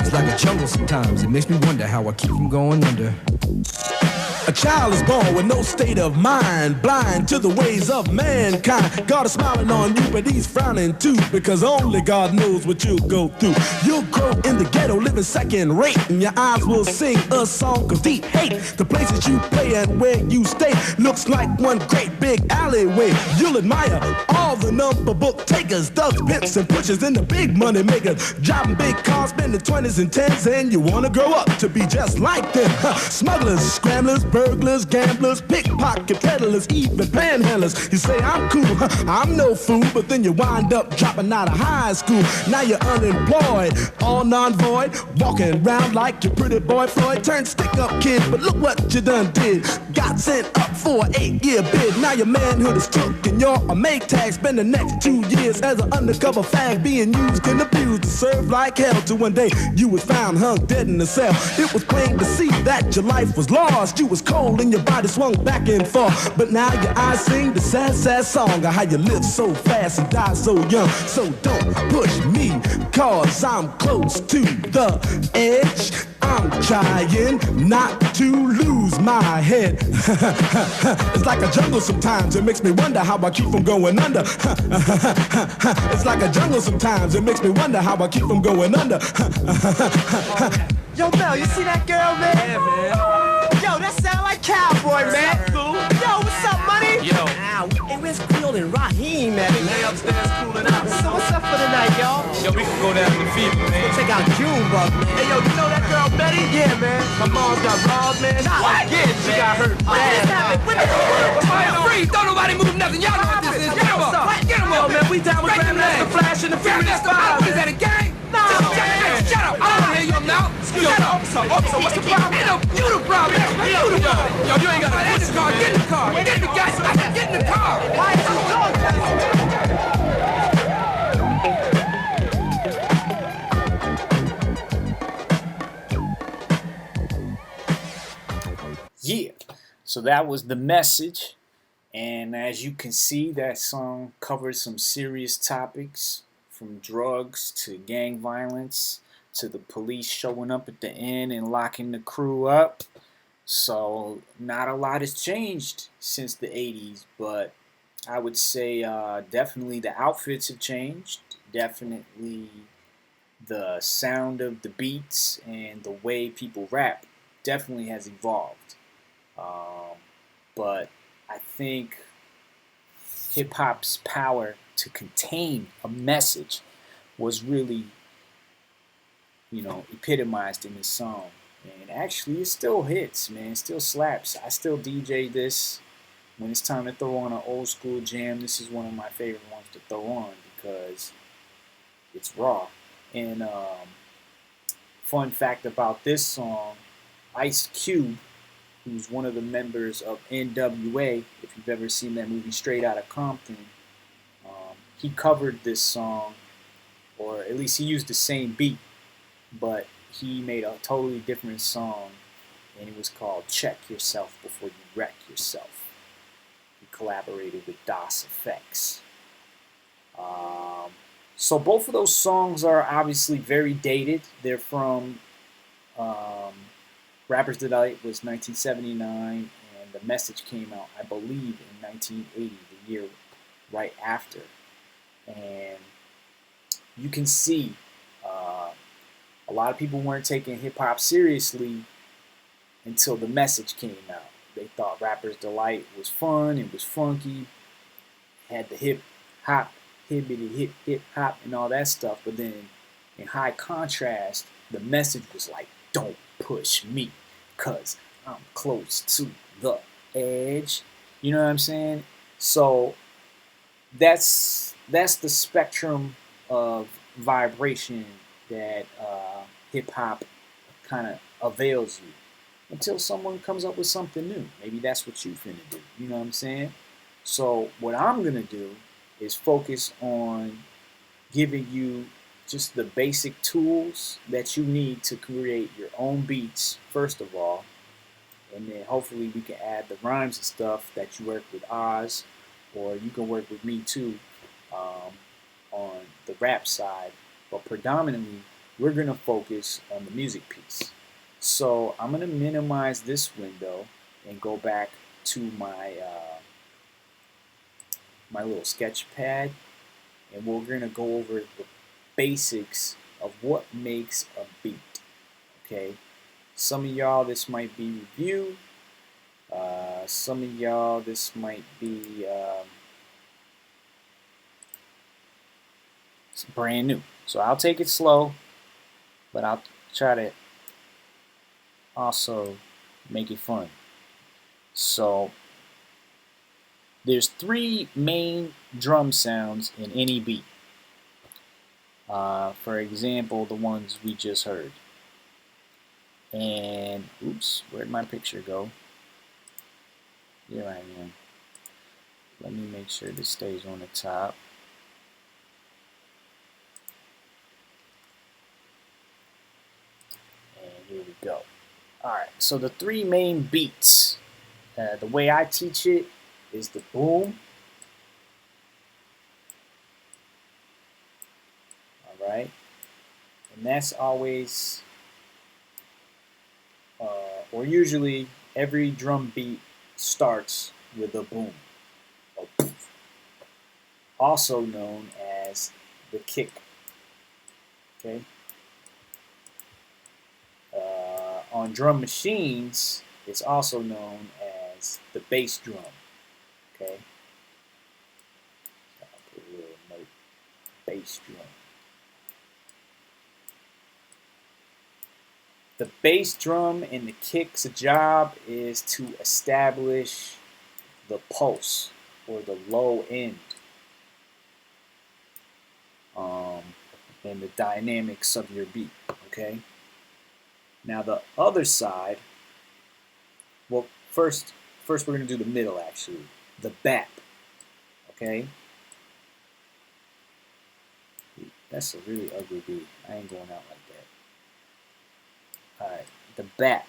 It's like a jungle sometimes, it makes me wonder how I keep from going under. A child is born with no state of mind, blind to the ways of mankind. God is smiling on you, but he's frowning too, because only God knows what you'll go through. You'll grow in the ghetto, living second rate, and your eyes will sing a song of deep hate. The places you play and where you stay looks like one great big alleyway. You'll admire all the number book takers, thugs, pimps, and pushers, and the big money makers, driving big cars, spending 20s and 10s, and you wanna grow up to be just like them. Smugglers, scramblers, burglars, gamblers, pickpocket peddlers, even panhandlers. You say I'm cool, I'm no fool, but then you wind up dropping out of high school. Now you're unemployed, all non-void, walking around like your pretty boy Floyd. Turned stick-up kid, but look what you done did. Got sent up for an 8-year bid. Now your manhood is took and you're a make tag. Spend the next 2 years as an undercover fag, being used and abused to serve like hell. Till one day you was found hung dead in a cell. It was plain to see that your life was lost. You was cold and your body swung back and forth. But now your eyes sing the sad, sad song of how you live so fast and die so young. So don't push me, cause I'm close to the edge. I'm trying not to lose my head. It's like a jungle sometimes, it makes me wonder how I keep from going under. It's like a jungle sometimes, it makes me wonder how I keep from going under. Yo, Mel, you see that girl, man? Yeah, man. Yo, that sound like Cowboy, man. Cool. Yo, what's up, money? Yo. Ow, hey, where's Quill and Raheem, man? They upstairs cooling out. So what's up for the night, y'all? Yo, we can go down to the fever, man. Check out Junebug, man. Hey, yo, you know that girl Betty? Yeah, man. My mom's got robbed, man. What? Yeah, she got hurt. What just happened? What the freeze! Don't nobody move nothing. Y'all know what this is. Get him up. Get him up. Yo, man, we down with Grandmaster Flash and the Furious Five. What is that, a gang? No, Shut up. I don't want to hear your mouth. Shut up. Officer, what's the problem? You the problem. You the problem. Yo, you ain't got to get in the car. Get in the car. Get in the gas. Get in the car. Why is he talking? Yeah, so that was The Message, and as you can see, that song covers some serious topics, from drugs to gang violence to the police showing up at the end and locking the crew up. So not a lot has changed since the 80s, but I would say definitely the outfits have changed, definitely the sound of the beats and the way people rap definitely has evolved. But I think hip-hop's power to contain a message was really, epitomized in this song. And actually, it still hits, man. It still slaps. I still DJ this when it's time to throw on an old school jam. This is one of my favorite ones to throw on because it's raw. And fun fact about this song, Ice Cube, who's one of the members of NWA, if you've ever seen that movie Straight Outta Compton, he covered this song, or at least he used the same beat, but he made a totally different song, and it was called Check Yourself Before You Wreck Yourself. He collaborated with DOS Effects. So both of those songs are obviously very dated. They're from Rapper's Delight was 1979, and The Message came out, I believe, in 1980, the year right after. And you can see a lot of people weren't taking hip-hop seriously until The Message came out. They thought Rapper's Delight was fun, it was funky, had the hip-hop, hibbity hip-hop and all that stuff, but then in high contrast, The Message was like, don't push me, cause I'm close to the edge. You know what I'm saying? So that's the spectrum of vibration that hip hop kind of avails you until someone comes up with something new. Maybe that's what you finna do. You know what I'm saying? So what I'm gonna do is focus on giving you just the basic tools that you need to create your own beats, first of all, and then hopefully we can add the rhymes and stuff that you work with Oz, or you can work with me too on the rap side, but predominantly we're going to focus on the music piece. So I'm going to minimize this window and go back to my my little sketch pad, and we're gonna go over the basics of what makes a beat. Okay, some of y'all this might be review. Some of y'all this might be it's brand new. So I'll take it slow, but I'll try to also make it fun. So there's 3 main drum sounds in any beat. For example, the ones we just heard. And oops, where'd my picture go? Here I am. Let me make sure this stays on the top. And here we go. Alright, so the 3 main beats. The way I teach it is the boom. Alright. And that's always, or usually, every drum beat starts with a boom. Or poof. Also known as the kick. Okay. On drum machines, it's also known as the bass drum. Okay. I'll put a little note. Bass drum. The bass drum and the kick's job is to establish the pulse or the low end, and the dynamics of your beat. Okay. Now the other side. Well, first we're gonna do the middle actually, the bap. Okay. That's a really ugly beat. I ain't going out like that. Alright, the bap.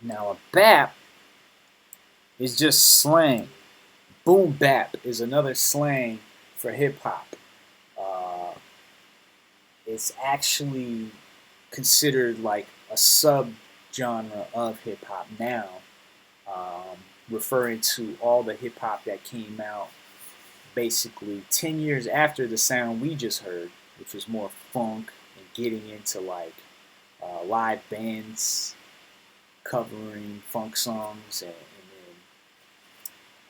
Now a bap is just slang. Boom bap is another slang for hip hop. It's actually considered like a sub-genre of hip hop now, referring to all the hip hop that came out basically 10 years after the sound we just heard, which was more funk and getting into like live bands covering funk songs, and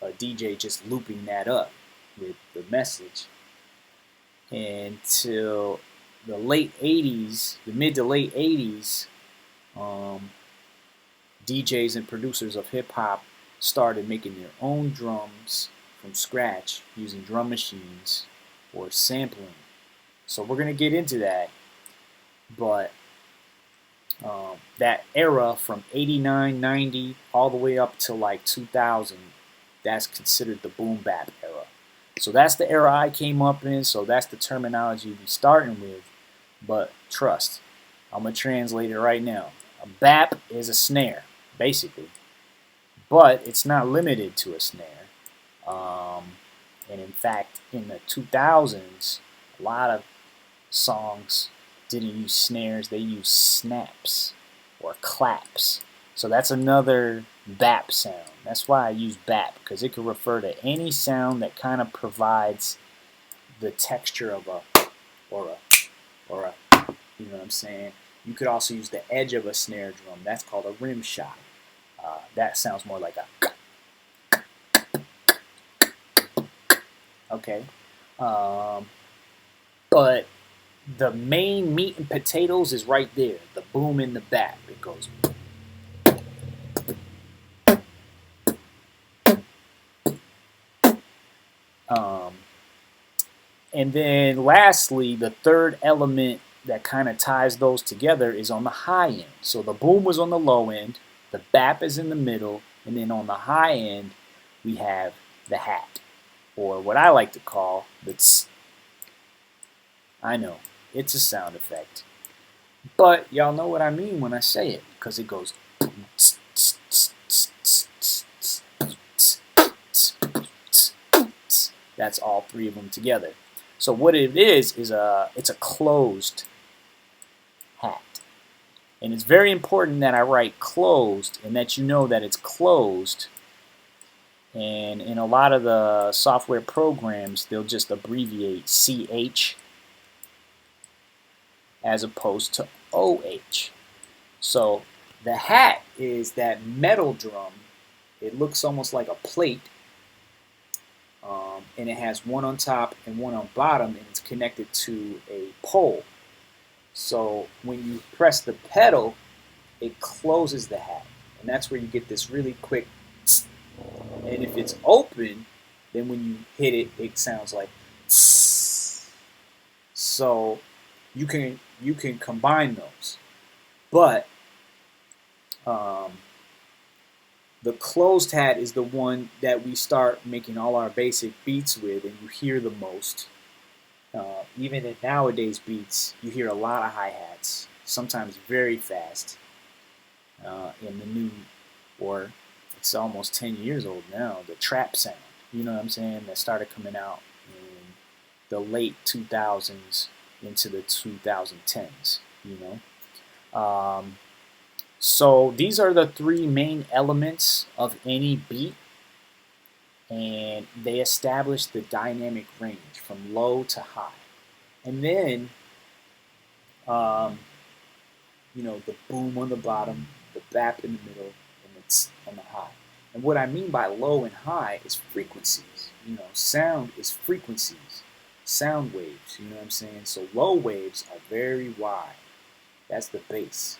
then a DJ just looping that up with the message. Until the late 80s, the mid to late 80s, DJs and producers of hip hop started making their own drums from scratch using drum machines or sampling. So we're going to get into that, but that era from 89, 90, all the way up to like 2000, that's considered the boom bap era. So that's the era I came up in, so that's the terminology we're starting with. But trust, I'm going to translate it right now. A bap is a snare, basically. But it's not limited to a snare. And in fact, in the 2000s, a lot of songs didn't use snares, they used snaps or claps. So that's another bap sound. That's why I use bap, because it could refer to any sound that kind of provides the texture of a, you know what I'm saying? You could also use the edge of a snare drum. That's called a rim shot. That sounds more like a, okay. But the main meat and potatoes is right there. The boom in the bap. It goes. And then lastly, the third element that kind of ties those together is on the high end. So the boom was on the low end, the bap is in the middle, and then on the high end, we have the hat, or what I like to call the tss. I know, it's a sound effect. But y'all know what I mean when I say it, because it goes. That's all 3 of them together. So what it is it's a closed hat. And it's very important that I write closed and that you know that it's closed. And in a lot of the software programs, they'll just abbreviate CH as opposed to OH. So the hat is that metal drum. It looks almost like a plate. And it has one on top and one on bottom, and it's connected to a pole. So when you press the pedal, it closes the hat, and that's where you get this really quick tss. And if it's open, then when you hit it, it sounds like tss. So you can combine those, but the closed hat is the one that we start making all our basic beats with, and you hear the most. Even in nowadays beats, you hear a lot of hi-hats, sometimes very fast. In the new, or it's almost 10 years old now, the trap sound, you know what I'm saying, that started coming out in the late 2000s into the 2010s, you know. So these are the three main elements of any beat, and they establish the dynamic range from low to high. And then, you know, the boom on the bottom, the bap in the middle, and the tss on the high. And what I mean by low and high is frequencies. You know, sound is frequencies, sound waves, you know what I'm saying? So low waves are very wide. That's the bass.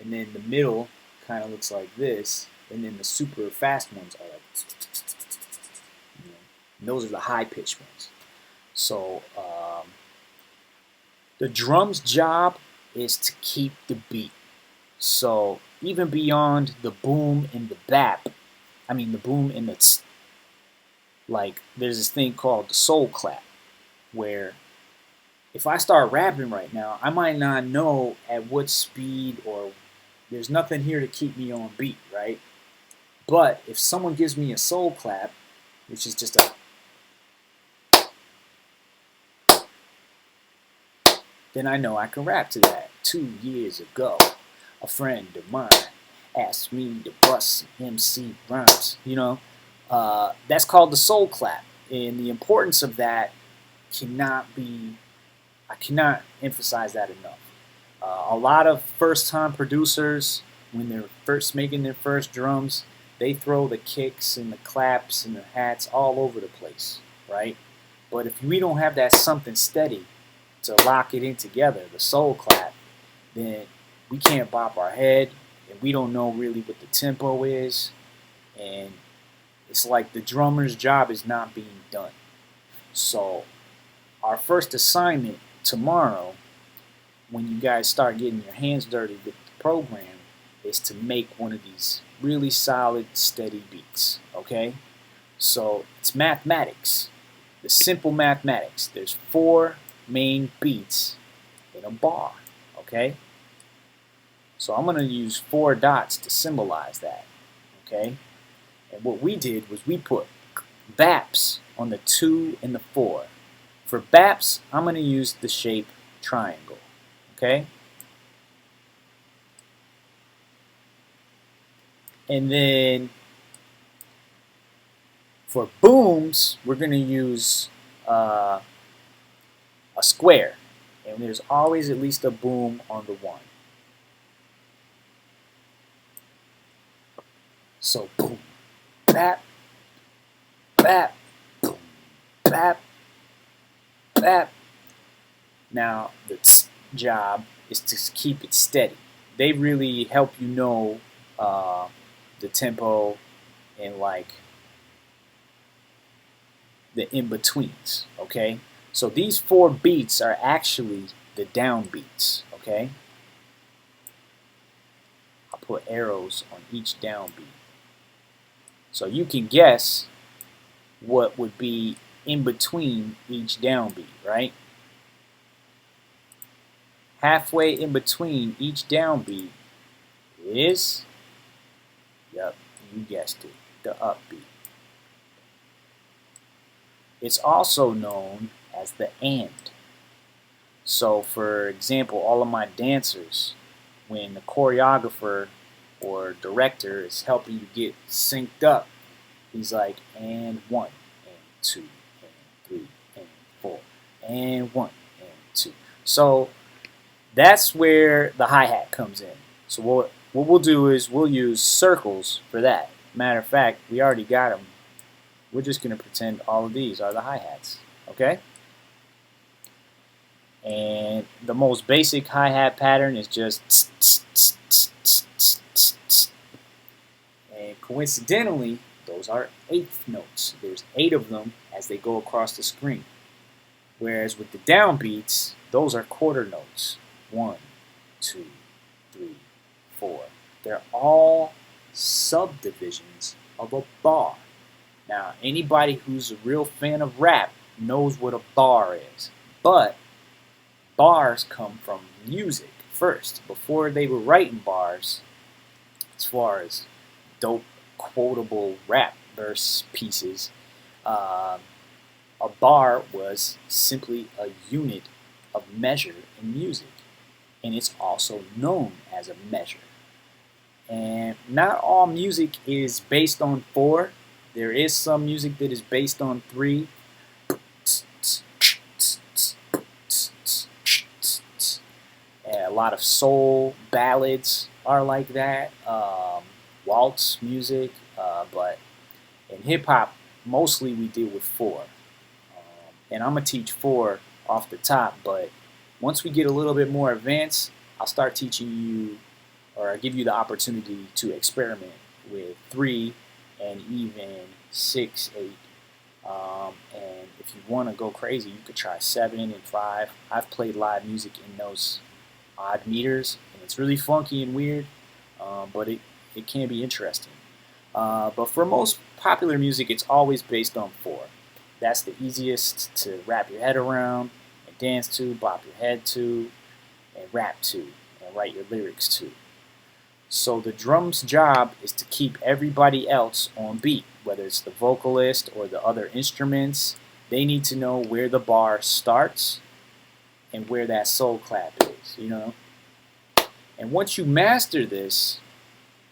And then the middle kind of looks like this, and then the super fast ones are like, you know, and those are the high pitched ones. So the drum's job is to keep the beat. So even beyond the boom and the bap, I mean the boom and the tss, like there's this thing called the soul clap, where if I start rapping right now, I might not know at what speed, or there's nothing here to keep me on beat, right? But if someone gives me a soul clap, which is just a, then I know I can rap to that. 2 years ago, a friend of mine asked me to bust some MC rhymes. You know, that's called the soul clap, and the importance of that I cannot emphasize that enough. A lot of first-time producers, when they're first making their first drums, they throw the kicks and the claps and the hats all over the place, right? But if we don't have that something steady to lock it in together, the soul clap, then we can't bop our head, and we don't know really what the tempo is, and it's like the drummer's job is not being done. So our first assignment tomorrow, when you guys start getting your hands dirty with the program, is to make one of these really solid, steady beats, okay? So it's mathematics, the simple mathematics. There's 4 main beats in a bar, okay? So I'm going to use 4 dots to symbolize that, okay? And what we did was we put baps on the 2 and the 4. For baps, I'm going to use the shape triangle, okay? And then for booms, we're going to use a square. And there's always at least a boom on the 1. So boom, bap, bap, boom, bap, bap. Now the tss job is to keep it steady. They really help you know the tempo and like the in-betweens, okay? So these 4 beats are actually the downbeats, okay? I'll put arrows on each downbeat. So you can guess what would be in between each downbeat, right? Halfway in between each downbeat is, yep, you guessed it, the upbeat. It's also known as the and. So, for example, all of my dancers, when the choreographer or director is helping you get synced up, he's like, and 1, and 2, and 3, and 4, and 1, and 2. So that's where the hi-hat comes in. So what we'll do is we'll use circles for that. Matter of fact, we already got them. We're just going to pretend all of these are the hi-hats. Okay? And the most basic hi-hat pattern is just tss, tss, tss, tss, tss, tss, tss. And coincidentally, those are eighth notes. There's 8 of them as they go across the screen. Whereas with the downbeats, those are quarter notes. 1, 2, 3, 4. They're all subdivisions of a bar. Now, anybody who's a real fan of rap knows what a bar is. But bars come from music first. Before they were writing bars, as far as dope, quotable rap verse pieces, a bar was simply a unit of measure in music. And it's also known as a measure. And not all music is based on 4. There is some music that is based on 3. And a lot of soul ballads are like that. Waltz music. But in hip-hop, mostly we deal with 4. And I'm going to teach 4 off the top, but once we get a little bit more advanced, I'll start teaching you, or I'll give you the opportunity to experiment with 3 and even 6, 8. And if you want to go crazy, you could try 7 and 5. I've played live music in those odd meters, and it's really funky and weird, but it can be interesting. But for most popular music, it's always based on 4. That's the easiest to wrap your head around, and dance to, bop your head to, and rap to, and write your lyrics to. So the drum's job is to keep everybody else on beat, whether it's the vocalist or the other instruments. They need to know where the bar starts and where that soul clap is, you know. And once you master this,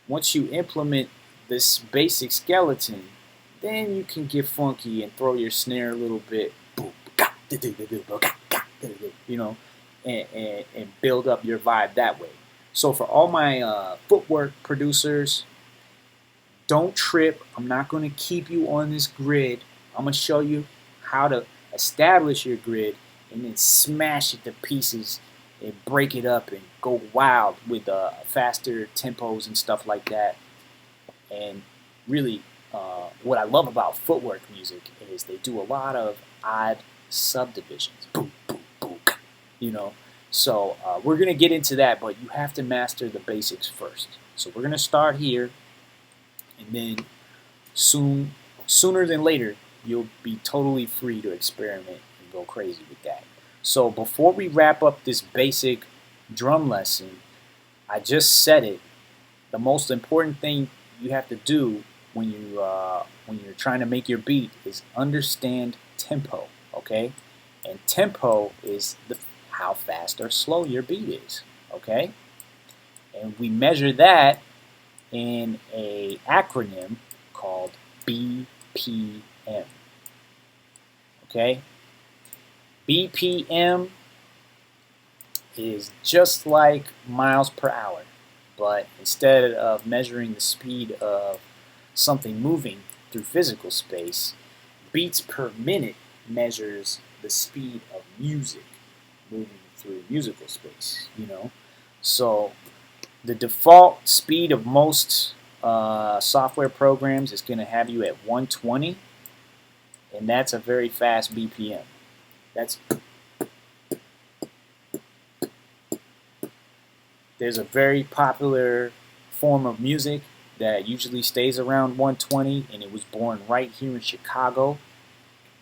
once you implement this basic skeleton, then you can get funky and throw your snare a little bit, you know, and build up your vibe that way. So for all my footwork producers, don't trip. I'm not going to keep you on this grid. I'm going to show you how to establish your grid and then smash it to pieces and break it up and go wild with faster tempos and stuff like that. And really, what I love about footwork music is they do a lot of odd subdivisions. Boom, boom, boom, you know. So we're going to get into that, but you have to master the basics first. So we're going to start here, and then sooner than later, you'll be totally free to experiment and go crazy with that. So before we wrap up this basic drum lesson, I just said it, the most important thing you have to do when you're trying to make your beat is understand tempo, okay? And tempo is how fast or slow your beat is, okay? And we measure that in a acronym called BPM, okay? BPM is just like miles per hour, but instead of measuring the speed of something moving through physical space, beats per minute measures the speed of music moving through musical space, you know. So the default speed of most software programs is going to have you at 120, and that's a very fast BPM. There's a very popular form of music that usually stays around 120, and it was born right here in Chicago.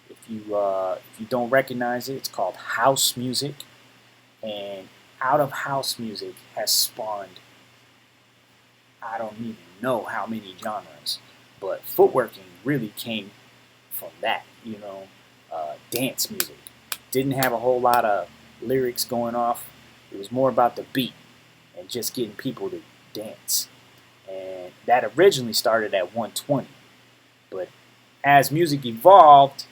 If you don't recognize it, it's called house music. And out of house music has spawned, I don't even know how many genres, but footworking really came from that, you know. Dance music didn't have a whole lot of lyrics going off. It was more about the beat and just getting people to dance. And that originally started at 120. But as music evolved,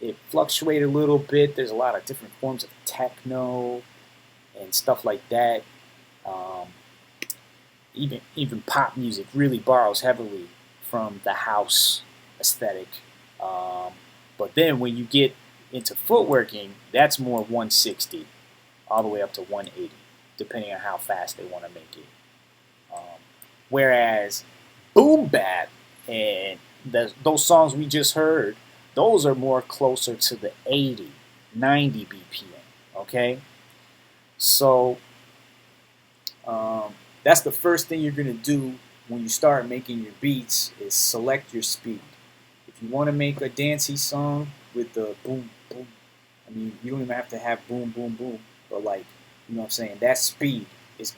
it fluctuated a little bit. There's a lot of different forms of techno and stuff like that. Um, even pop music really borrows heavily from the house aesthetic. But then when you get into footworking, that's more 160 all the way up to 180, depending on how fast they want to make it. Whereas boom bap and those songs we just heard, those are more closer to the 80, 90 BPM. Okay, so that's the first thing you're gonna do when you start making your beats is select your speed. If you want to make a dancey song with the boom boom, I mean you don't even have to have boom boom boom, but like you know what I'm saying, that speed is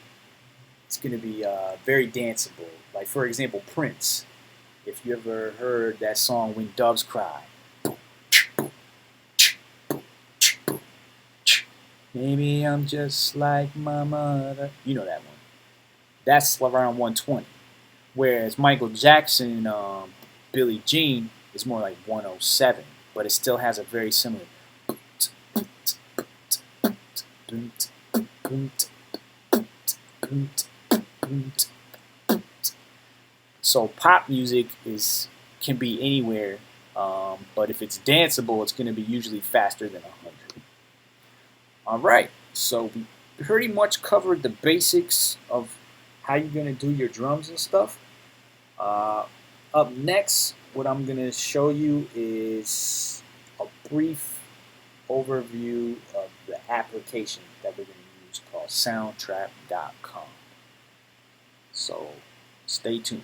it's gonna be very danceable. Like for example, Prince. If you ever heard that song When Doves Cry, maybe I'm just like my mother. You know that one. That's around 120. Whereas Michael Jackson, Billie Jean is more like 107, but it still has a very similar. So pop music can be anywhere, but if it's danceable, it's going to be usually faster than 100. All right, so we pretty much covered the basics of how you're going to do your drums and stuff. Up next, what I'm going to show you is a brief overview of the application that we're going to use called soundtrap.com. So stay tuned.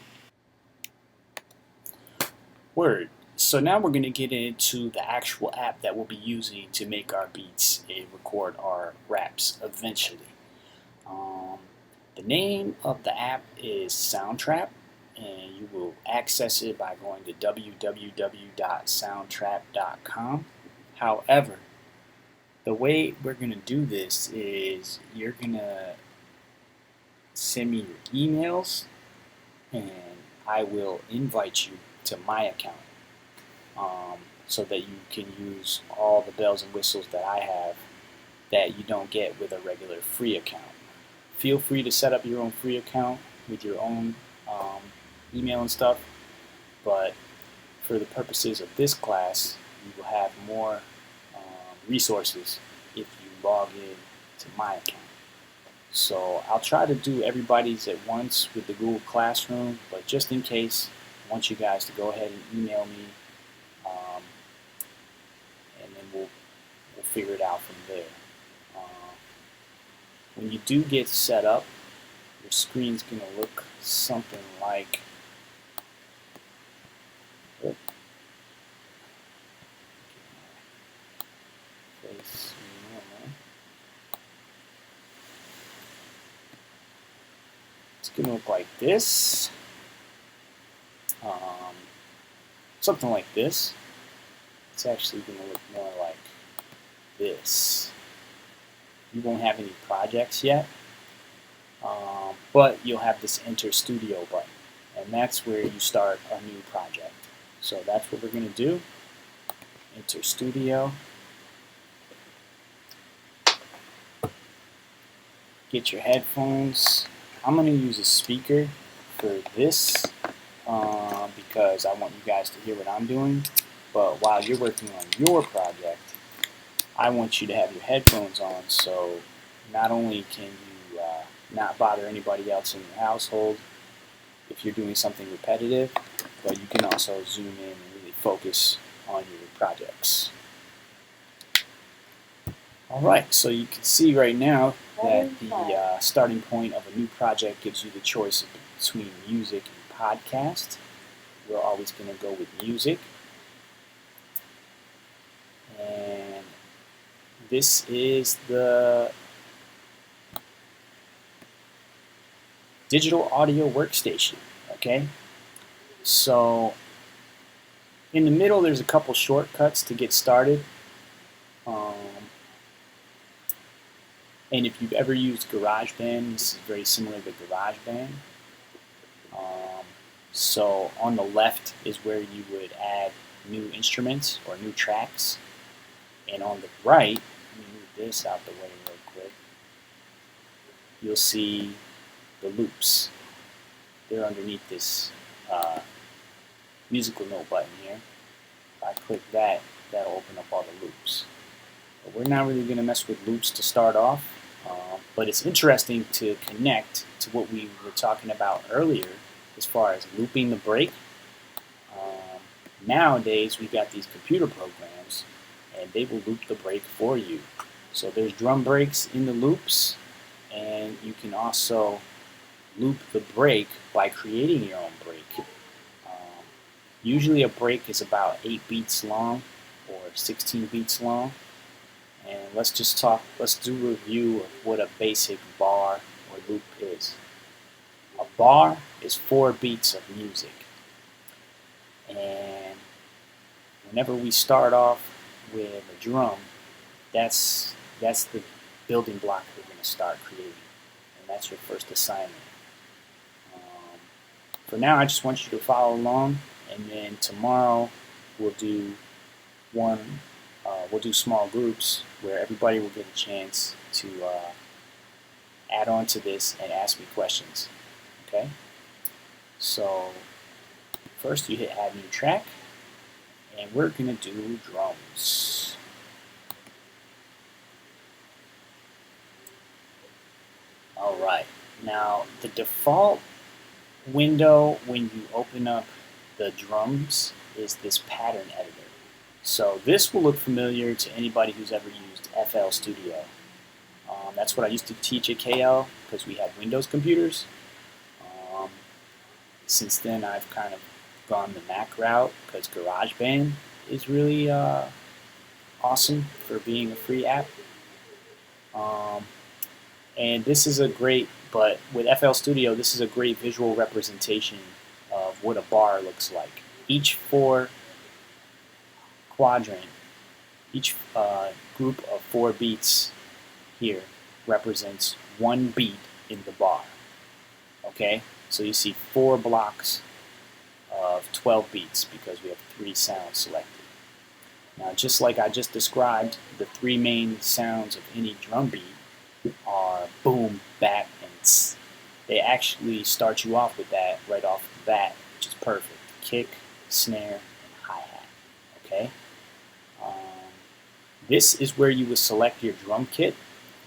Word. So now we're going to get into the actual app that we'll be using to make our beats and record our raps eventually. The name of the app is Soundtrap, and you will access it by going to www.soundtrap.com. However, the way we're going to do this is you're going to send me your emails, and I will invite you to my account so that you can use all the bells and whistles that I have that you don't get with a regular free account. Feel free to set up your own free account with your own email and stuff, but for the purposes of this class, you will have more resources if you log in to my account. So I'll try to do everybody's at once with the Google Classroom, but just in case, I want you guys to go ahead and email me, and then we'll figure it out from there. When you do get set up, your screen's going to look something like it's going to look like this. Something like this. It's actually going to look more like this. You won't have any projects yet, but you'll have this Enter Studio button, and that's where you start a new project. So that's what we're going to do. Enter Studio. Get your headphones. I'm going to use a speaker for this because I want you guys to hear what I'm doing. But while you're working on your project, I want you to have your headphones on, so not only can you not bother anybody else in your household if you're doing something repetitive, but you can also zoom in and really focus on your projects. Alright, so you can see right now that the starting point of a new project gives you the choice between music and podcast. We're always going to go with music. And this is the digital audio workstation, okay? So in the middle there's a couple shortcuts to get started. And if you've ever used GarageBand, this is very similar to GarageBand. So on the left is where you would add new instruments or new tracks. And on the right, let me move this out the way real quick, you'll see the loops. They're underneath this musical note button here. If I click that, that'll open up all the loops. But we're not really going to mess with loops to start off, but it's interesting to connect to what we were talking about earlier as far as looping the break. Nowadays, we've got these computer programs, and they will loop the break for you. So there's drum breaks in the loops, and you can also loop the break by creating your own break. Usually a break is about 8 beats long or 16 beats long. And let's do a review of what a basic bar or loop is. A bar is 4 beats of music. And whenever we start off with a drum, that's the building block we're going to start creating. And that's your first assignment. For now, I just want you to follow along, and then tomorrow we'll do small groups where everybody will get a chance to add on to this and ask me questions. Okay? So first you hit add new track, and we're going to do drums. Alright, now the default window when you open up the drums is this pattern editor. So this will look familiar to anybody who's ever used FL Studio. That's what I used to teach at KL because we had Windows computers. Since then I've kind of gone the Mac route because GarageBand is really awesome for being a free app. And this is a great, but with FL Studio, this is a great visual representation of what a bar looks like. Each each group of 4 beats here represents 1 beat in the bar. Okay, so you see 4 blocks of 12 beats because we have 3 sounds selected. Now, just like I just described, the 3 main sounds of any drum beat are boom, bap, and tss. They actually start you off with that right off the bat, which is perfect. Kick, snare, and hi-hat. Okay? This is where you would select your drum kit.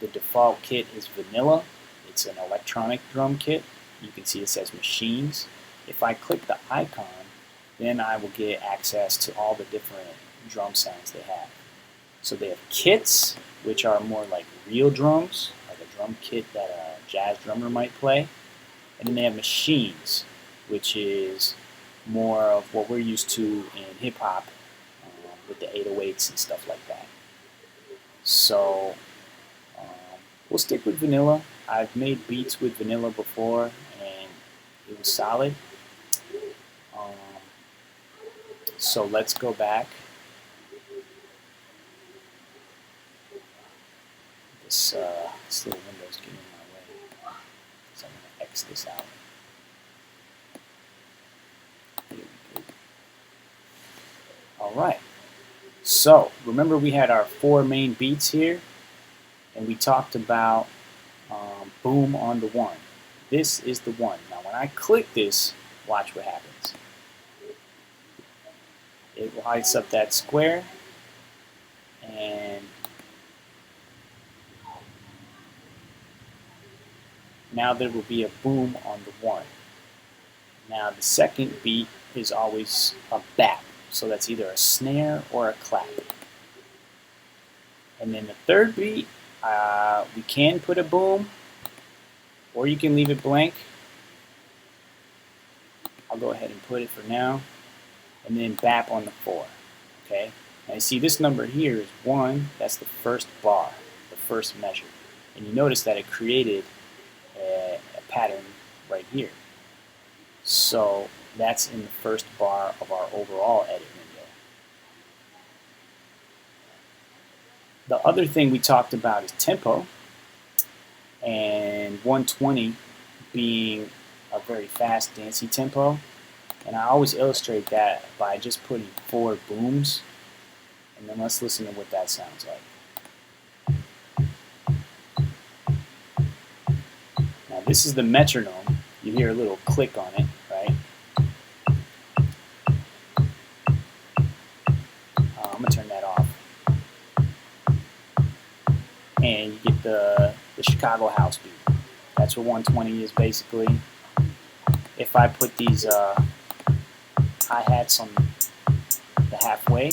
The default kit is vanilla. It's an electronic drum kit. You can see it says machines. If I click the icon, then I will get access to all the different drum sounds they have. So they have kits, which are more like real drums, like a drum kit that a jazz drummer might play. And then they have machines, which is more of what we're used to in hip-hop with the 808s and stuff like that. So we'll stick with vanilla. I've made beats with vanilla before, and it was solid. So let's go back. This little window's getting in my way, so I'm going to X this out. There we go. Alright, so remember we had our 4 main beats here, and we talked about boom on the 1. This is the 1. Now when I click this, watch what happens. It lights up that square, and now there will be a boom on the 1. Now the second beat is always a bap, so that's either a snare or a clap. And then the third beat, we can put a boom, or you can leave it blank. I'll go ahead and put it for now, and then bap on the 4. Okay. Now you see this number here is 1. That's the first bar, the first measure, and you notice that it created a pattern right here. So that's in the first bar of our overall edit window. The other thing we talked about is tempo. and 120 being a very fast dancey tempo. And I always illustrate that by just putting 4 booms, and then let's listen to what that sounds like. Now this is the metronome. You hear a little click on it, right? I'm gonna turn that off. And you get the Chicago house beat. That's what 120 is basically. If I put these hi-hats on the halfway,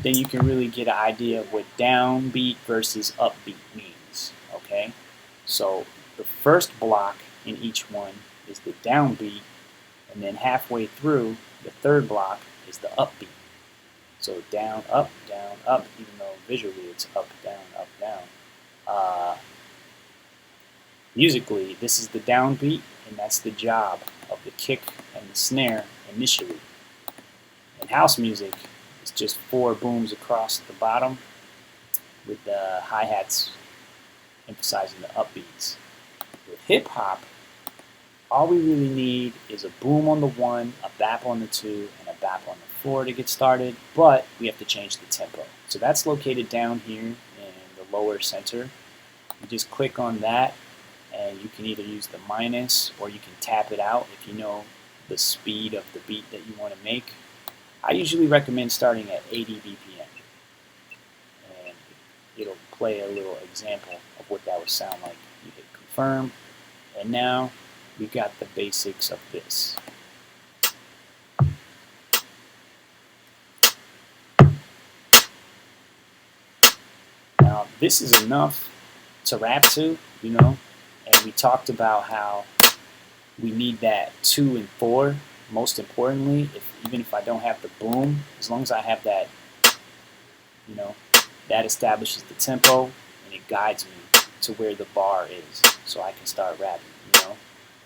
then you can really get an idea of what downbeat versus upbeat means, okay? So the first block in each one is the downbeat, and then halfway through, the third block is the upbeat. So down, up, even though visually it's up, down. Musically, this is the downbeat, and that's the job of the kick and the snare initially. In house music, it's just 4 booms across the bottom with the hi-hats emphasizing the upbeats. With hip-hop, all we really need is a boom on the 1, a bap on the 2, and a bap on the 4 to get started, but we have to change the tempo. So that's located down here in the lower center. You just click on that, and you can either use the minus or you can tap it out if you know the speed of the beat that you want to make. I usually recommend starting at 80 BPM, and it'll play a little example of what that would sound like. You hit confirm, and now we got the basics of this. Now this is enough to rap to, you know, and we talked about how we need that 2 and 4. Most importantly, even if I don't have the boom, as long as I have that, you know, that establishes the tempo and it guides me to where the bar is, so I can start rapping. You know,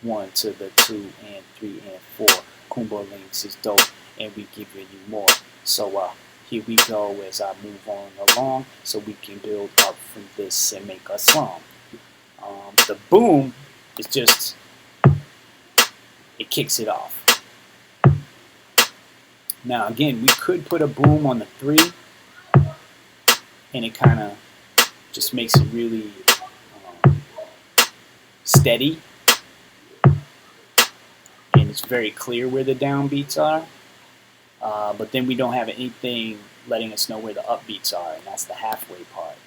1 to the 2 and 3 and 4. Kuumba Lynx is dope, and we giving you more. So here we go as I move on along, so we can build up from this and make a song. The boom is just, it kicks it off. Now again, we could put a boom on the 3, and it kind of just makes it really steady, and it's very clear where the downbeats are, but then we don't have anything letting us know where the upbeats are, and that's the halfway part.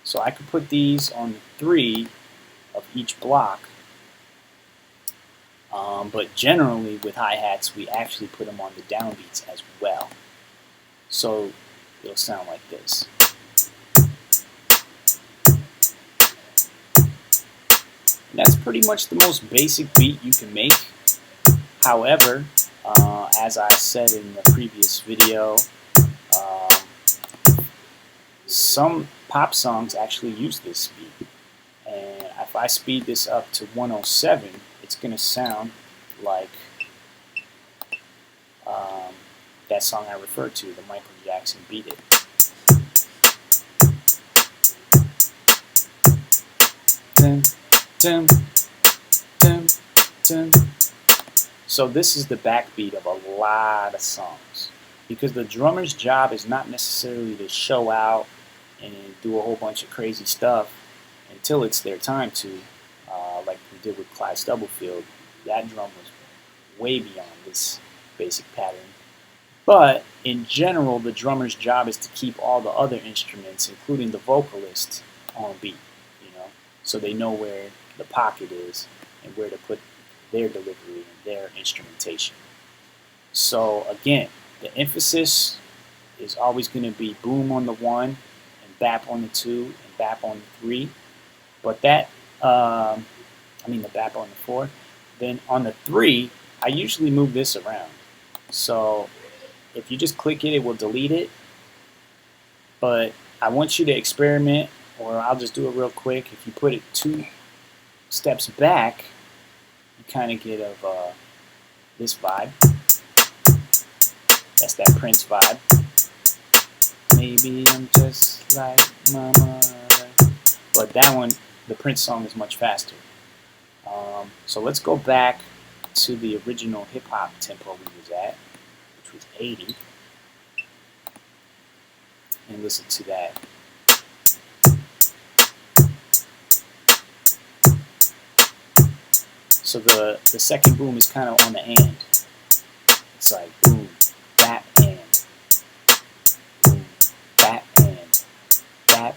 So I could put these on the 3 of each block, but generally with hi-hats we actually put them on the downbeats as well. So it'll sound like this. And that's pretty much the most basic beat you can make. However, as I said in the previous video, some pop songs actually use this speed. And if I speed this up to 107, it's going to sound like that song I referred to, the Michael Jackson Beat It. Dun, dun, dun, dun. So this is the backbeat of a lot of songs, because the drummer's job is not necessarily to show out and do a whole bunch of crazy stuff until it's their time to, like we did with Clyde Stubblefield. That drum was way beyond this basic pattern. But in general, the drummer's job is to keep all the other instruments, including the vocalist, on beat, you know, so they know where the pocket is and where to put their delivery and their instrumentation. So again, the emphasis is always going to be boom on the 1 and bap on the 2 and bap on the 3. But that, the bap on the 4. Then on the 3, I usually move this around. So if you just click it, it will delete it. But I want you to experiment, or I'll just do it real quick. If you put it 2 steps back, you kind of get of this vibe. That's that Prince vibe. Maybe I'm just like my mother. but that one, the Prince song, is much faster. So let's go back to the original hip-hop tempo we was at, which was 80, and listen to that. So the second boom is kind of on the and. It's like boom, bap, and. Boom, bap, and. Bap.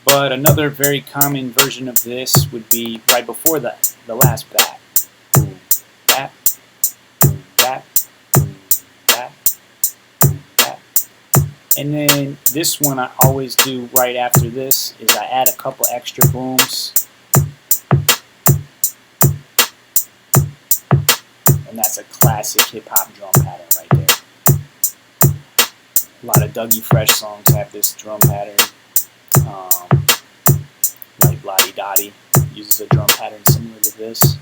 But another very common version of this would be right before the last bap. Boom, bap, boom, bap, boom, bap, boom, bap. And then this one I always do right after this is I add a couple extra booms. And that's a classic hip-hop drum pattern right there. A lot of Dougie Fresh songs have this drum pattern. Like Lottie Dottie uses a drum pattern similar to this.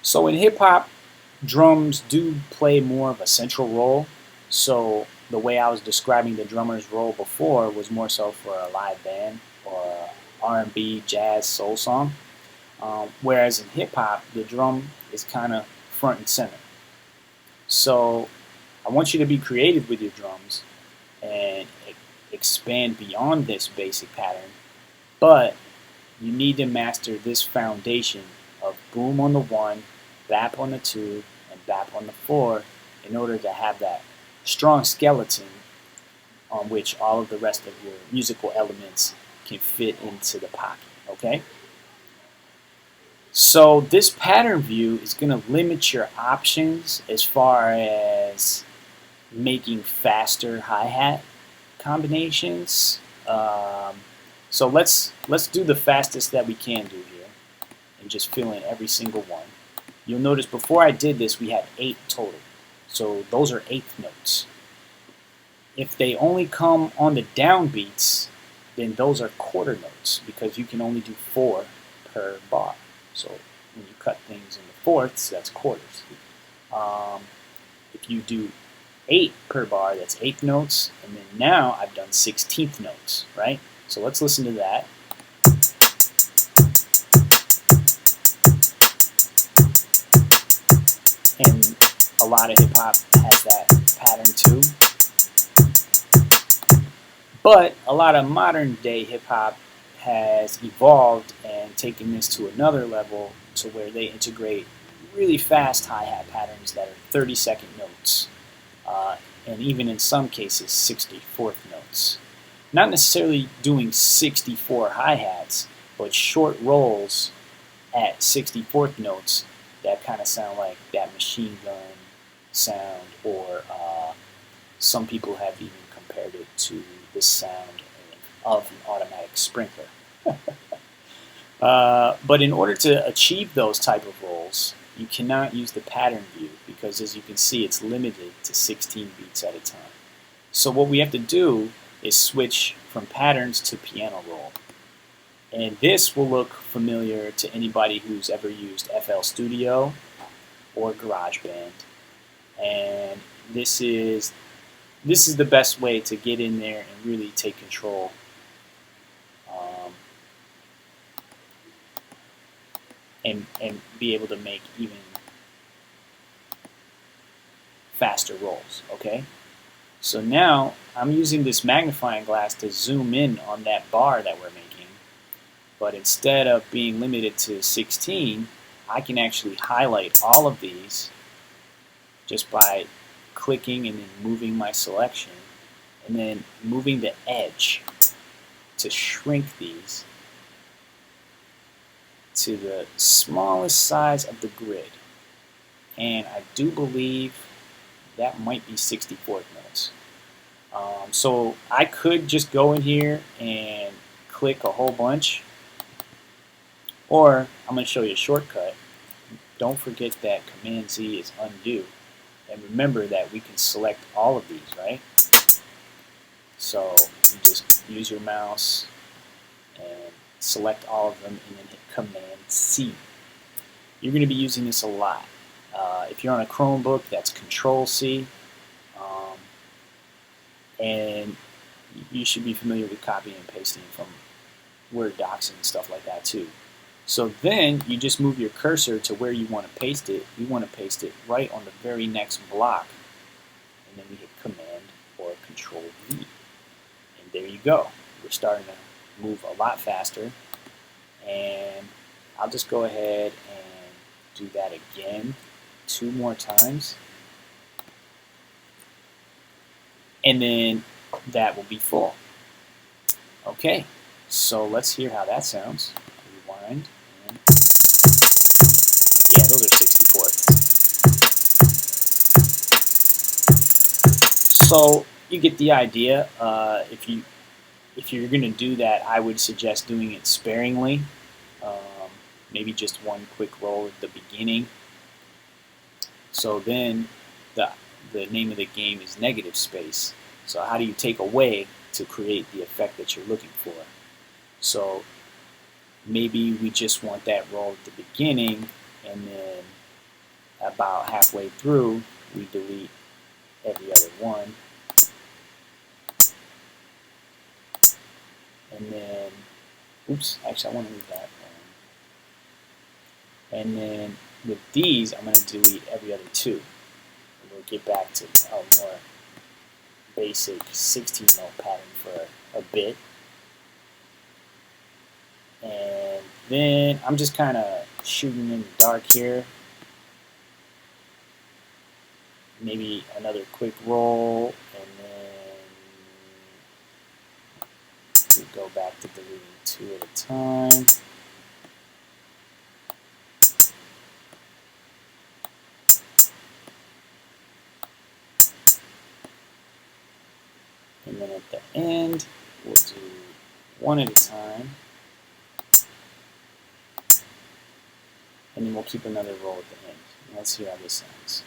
So in hip-hop, drums do play more of a central role. So the way I was describing the drummer's role before was more so for a live band or a R&B, jazz, soul song. Whereas in hip-hop, the drum is kind of front and center. So I want you to be creative with your drums and expand beyond this basic pattern, but you need to master this foundation of boom on the 1, bap on the 2, and bap on the 4 in order to have that strong skeleton on which all of the rest of your musical elements can fit into the pocket, okay? So this pattern view is going to limit your options as far as making faster hi-hat combinations. So let's do the fastest that we can do here and just fill in every single one. You'll notice before I did this we had 8 total. So those are 8th notes. If they only come on the downbeats, then those are quarter notes because you can only do 4 per bar. So when you cut things into fourths, that's quarters. If you do 8 per bar, that's 8th notes, and then now I've done 16th notes, right? So let's listen to that. And a lot of hip-hop has that pattern too. But a lot of modern-day hip-hop has evolved and taken this to another level to where they integrate really fast hi-hat patterns that are 30-second notes, and even in some cases 64th notes. Not necessarily doing 64 hi-hats, but short rolls at 64th notes that kind of sound like that machine gun sound, or some people have even compared it to the sound of an automatic sprinkler. But in order to achieve those type of rolls, you cannot use the pattern view because, as you can see, it's limited to 16 beats at a time. So what we have to do is switch from patterns to piano roll. And this will look familiar to anybody who's ever used FL Studio or GarageBand. And this is the best way to get in there and really take control. And be able to make even faster rolls, okay? So now I'm using this magnifying glass to zoom in on that bar that we're making, but instead of being limited to 16, I can actually highlight all of these just by clicking and then moving my selection, and then moving the edge to shrink these to the smallest size of the grid. And I do believe that might be 64th notes. So I could just go in here and click a whole bunch, or I'm going to show you a shortcut. Don't forget that Command Z is undo, and remember that we can select all of these, right? So you just use your mouse and select all of them and then hit Command C. You're going to be using this a lot. If you're on a Chromebook, that's Control C. And you should be familiar with copying and pasting from Word docs and stuff like that too. So then you just move your cursor to where you want to paste it. We want to paste it right on the very next block. And then we hit Command or Control V. And there you go. We're starting to move a lot faster. And I'll just go ahead and do that again 2 more times. And then that will be full. Okay, so let's hear how that sounds. Rewind. And yeah, those are 64ths. So you get the idea. If you're going to do that, I would suggest doing it sparingly. Maybe just one quick roll at the beginning. So then the name of the game is negative space. So how do you take away to create the effect that you're looking for? So maybe we just want that roll at the beginning, and then about halfway through we delete every other one. And then, oops, actually I want to leave that. And then with these, I'm going to delete every other 2. And we'll get back to our more basic 16-note pattern for a bit. And then I'm just kind of shooting in the dark here. Maybe another quick roll, and then we go back to deleting 2 at a time. And then at the end, we'll do 1 at a time. And then we'll keep another roll at the end. Let's hear how this sounds.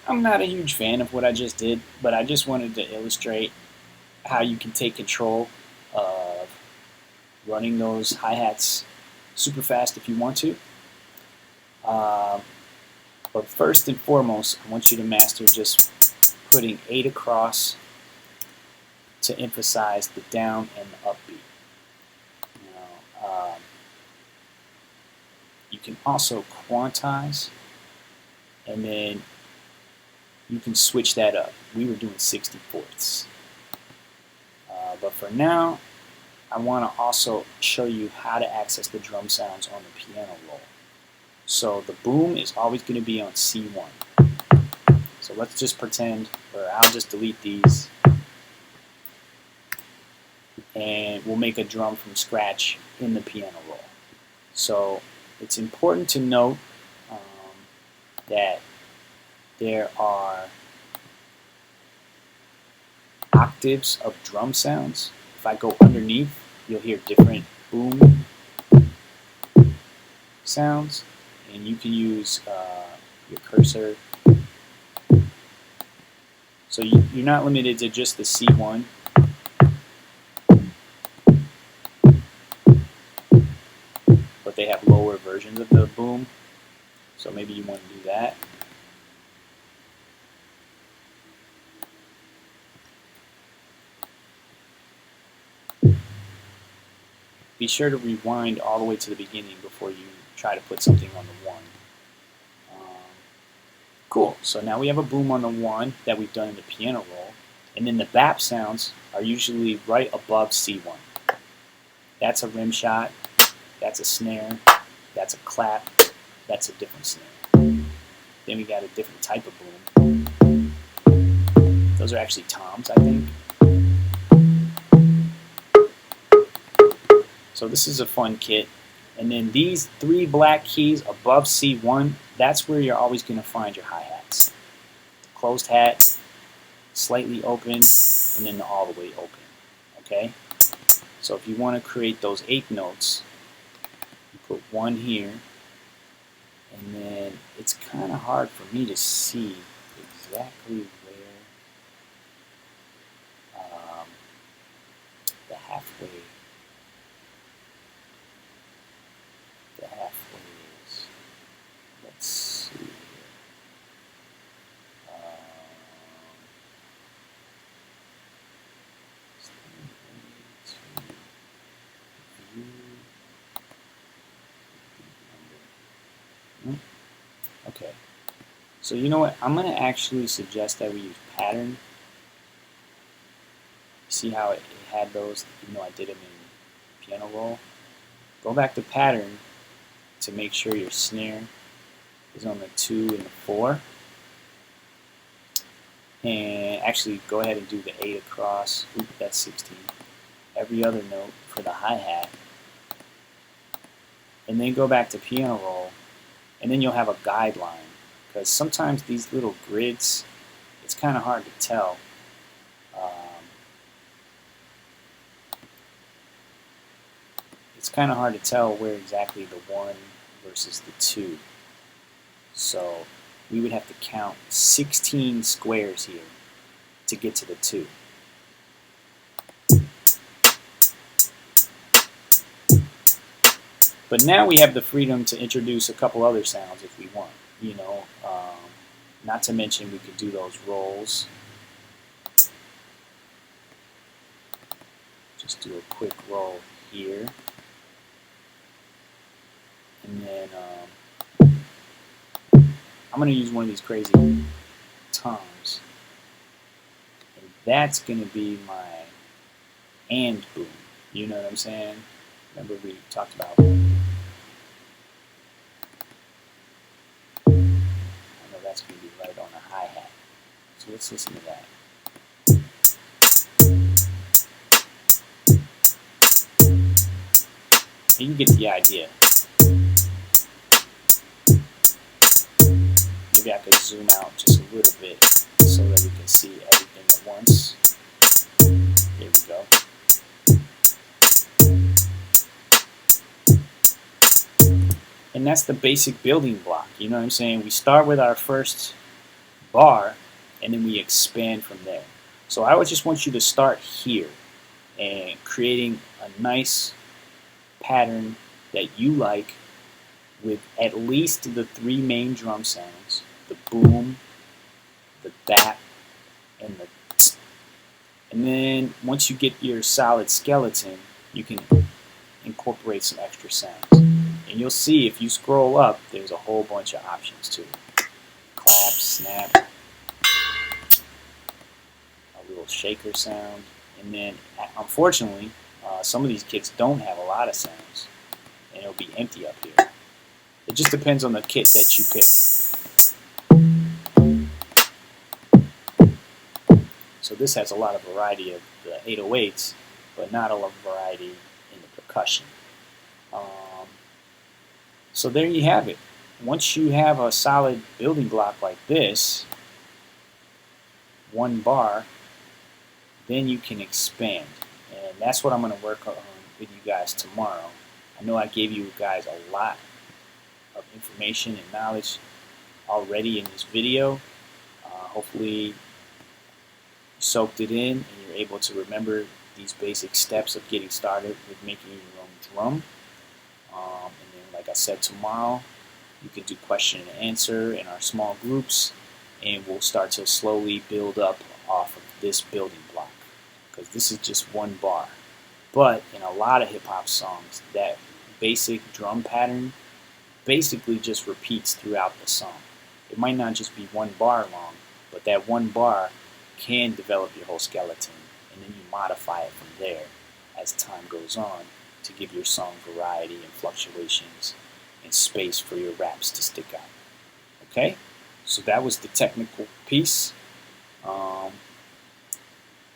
I'm not a huge fan of what I just did, but I just wanted to illustrate how you can take control of running those hi-hats super fast if you want to. But first and foremost, I want you to master just putting 8 across to emphasize the down and the upbeat. Now, you can also quantize, and then you can switch that up. We were doing 64ths. But for now, I want to also show you how to access the drum sounds on the piano roll. So the boom is always going to be on C1. So let's just pretend, or I'll just delete these, and we'll make a drum from scratch in the piano roll. So it's important to note that there are octaves of drum sounds. If I go underneath, you'll hear different boom sounds, and you can use your cursor. So you're not limited to just the C1. But they have lower versions of the boom. So maybe you want to do that. Be sure to rewind all the way to the beginning before you try to put something on the 1. Cool, so now we have a boom on the 1 that we've done in the piano roll, and then the bap sounds are usually right above C1. That's a rim shot, that's a snare, that's a clap, that's a different snare. Then we got a different type of boom. Those are actually toms, I think. So this is a fun kit. And then these 3 black keys above C1, that's where you're always going to find your hi-hats. Closed hat, slightly open, and then all the way open. Okay? So if you want to create those 8 notes, you put 1 here, and then it's kind of hard for me to see exactly where the halfway is. Okay. So you know what? I'm going to actually suggest that we use pattern. See how it had those, even though I did them in piano roll? Go back to pattern to make sure your snare is on the 2 and the 4. And actually go ahead and do the 8 across. Oop, that's 16. Every other note for the hi-hat. And then go back to piano roll. And then you'll have a guideline. Because sometimes these little grids, it's kind of hard to tell. It's kind of hard to tell where exactly the 1 versus the 2. So we would have to count 16 squares here to get to the 2. But now we have the freedom to introduce a couple other sounds if we want. You know, not to mention we could do those rolls. Just do a quick roll here. And then I'm going to use one of these crazy toms. And that's going to be my and boom. You know what I'm saying? Remember we talked about. I know that's going to be right on the hi-hat. So let's listen to that. And you get the idea. Maybe I could zoom out just a little bit so that we can see everything at once. There we go. And that's the basic building block. You know what I'm saying? We start with our first bar and then we expand from there. So I would just want you to start here and creating a nice pattern that you like with at least the 3 main drum sounds, the boom, the bap, and the tss. And then once you get your solid skeleton, you can incorporate some extra sounds. And you'll see if you scroll up, there's a whole bunch of options too. Clap, snap, a little shaker sound, and then unfortunately, some of these kits don't have a lot of sounds, and it'll be empty up here. It just depends on the kit that you pick. So this has a lot of variety of the 808s, but not a lot of variety in the percussion. So there you have it. Once you have a solid building block like this, 1 bar, then you can expand. And that's what I'm going to work on with you guys tomorrow. I know I gave you guys a lot of information and knowledge already in this video. Hopefully you soaked it in and you're able to remember these basic steps of getting started with making your own drum. And then, like I said, tomorrow you can do question and answer in our small groups, and we'll start to slowly build up off of this building block, because this is just 1 bar. But in a lot of hip-hop songs, that basic drum pattern basically just repeats throughout the song. It might not just be 1 bar long, but that 1 bar can develop your whole skeleton, and then you modify it from there as time goes on to give your song variety and fluctuations and space for your raps to stick out. Okay? So that was the technical piece. I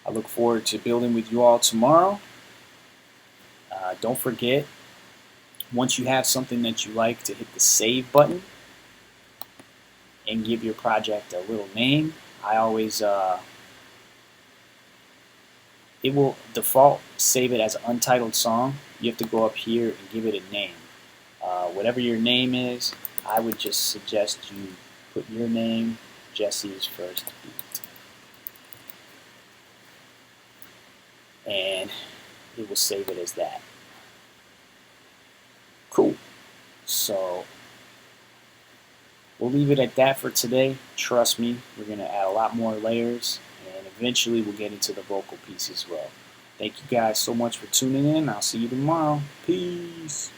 look forward to building with you all tomorrow. Don't forget, once you have something that you like, to hit the save button and give your project a little name. I always, it will default save it as an untitled song. You have to go up here and give it a name. Whatever your name is, I would just suggest you put your name, Jesse's First Beat. And it will save it as that. Cool. So we'll leave it at that for today. Trust me, we're going to add a lot more layers, and eventually we'll get into the vocal piece as well. Thank you guys so much for tuning in. I'll see you tomorrow. Peace.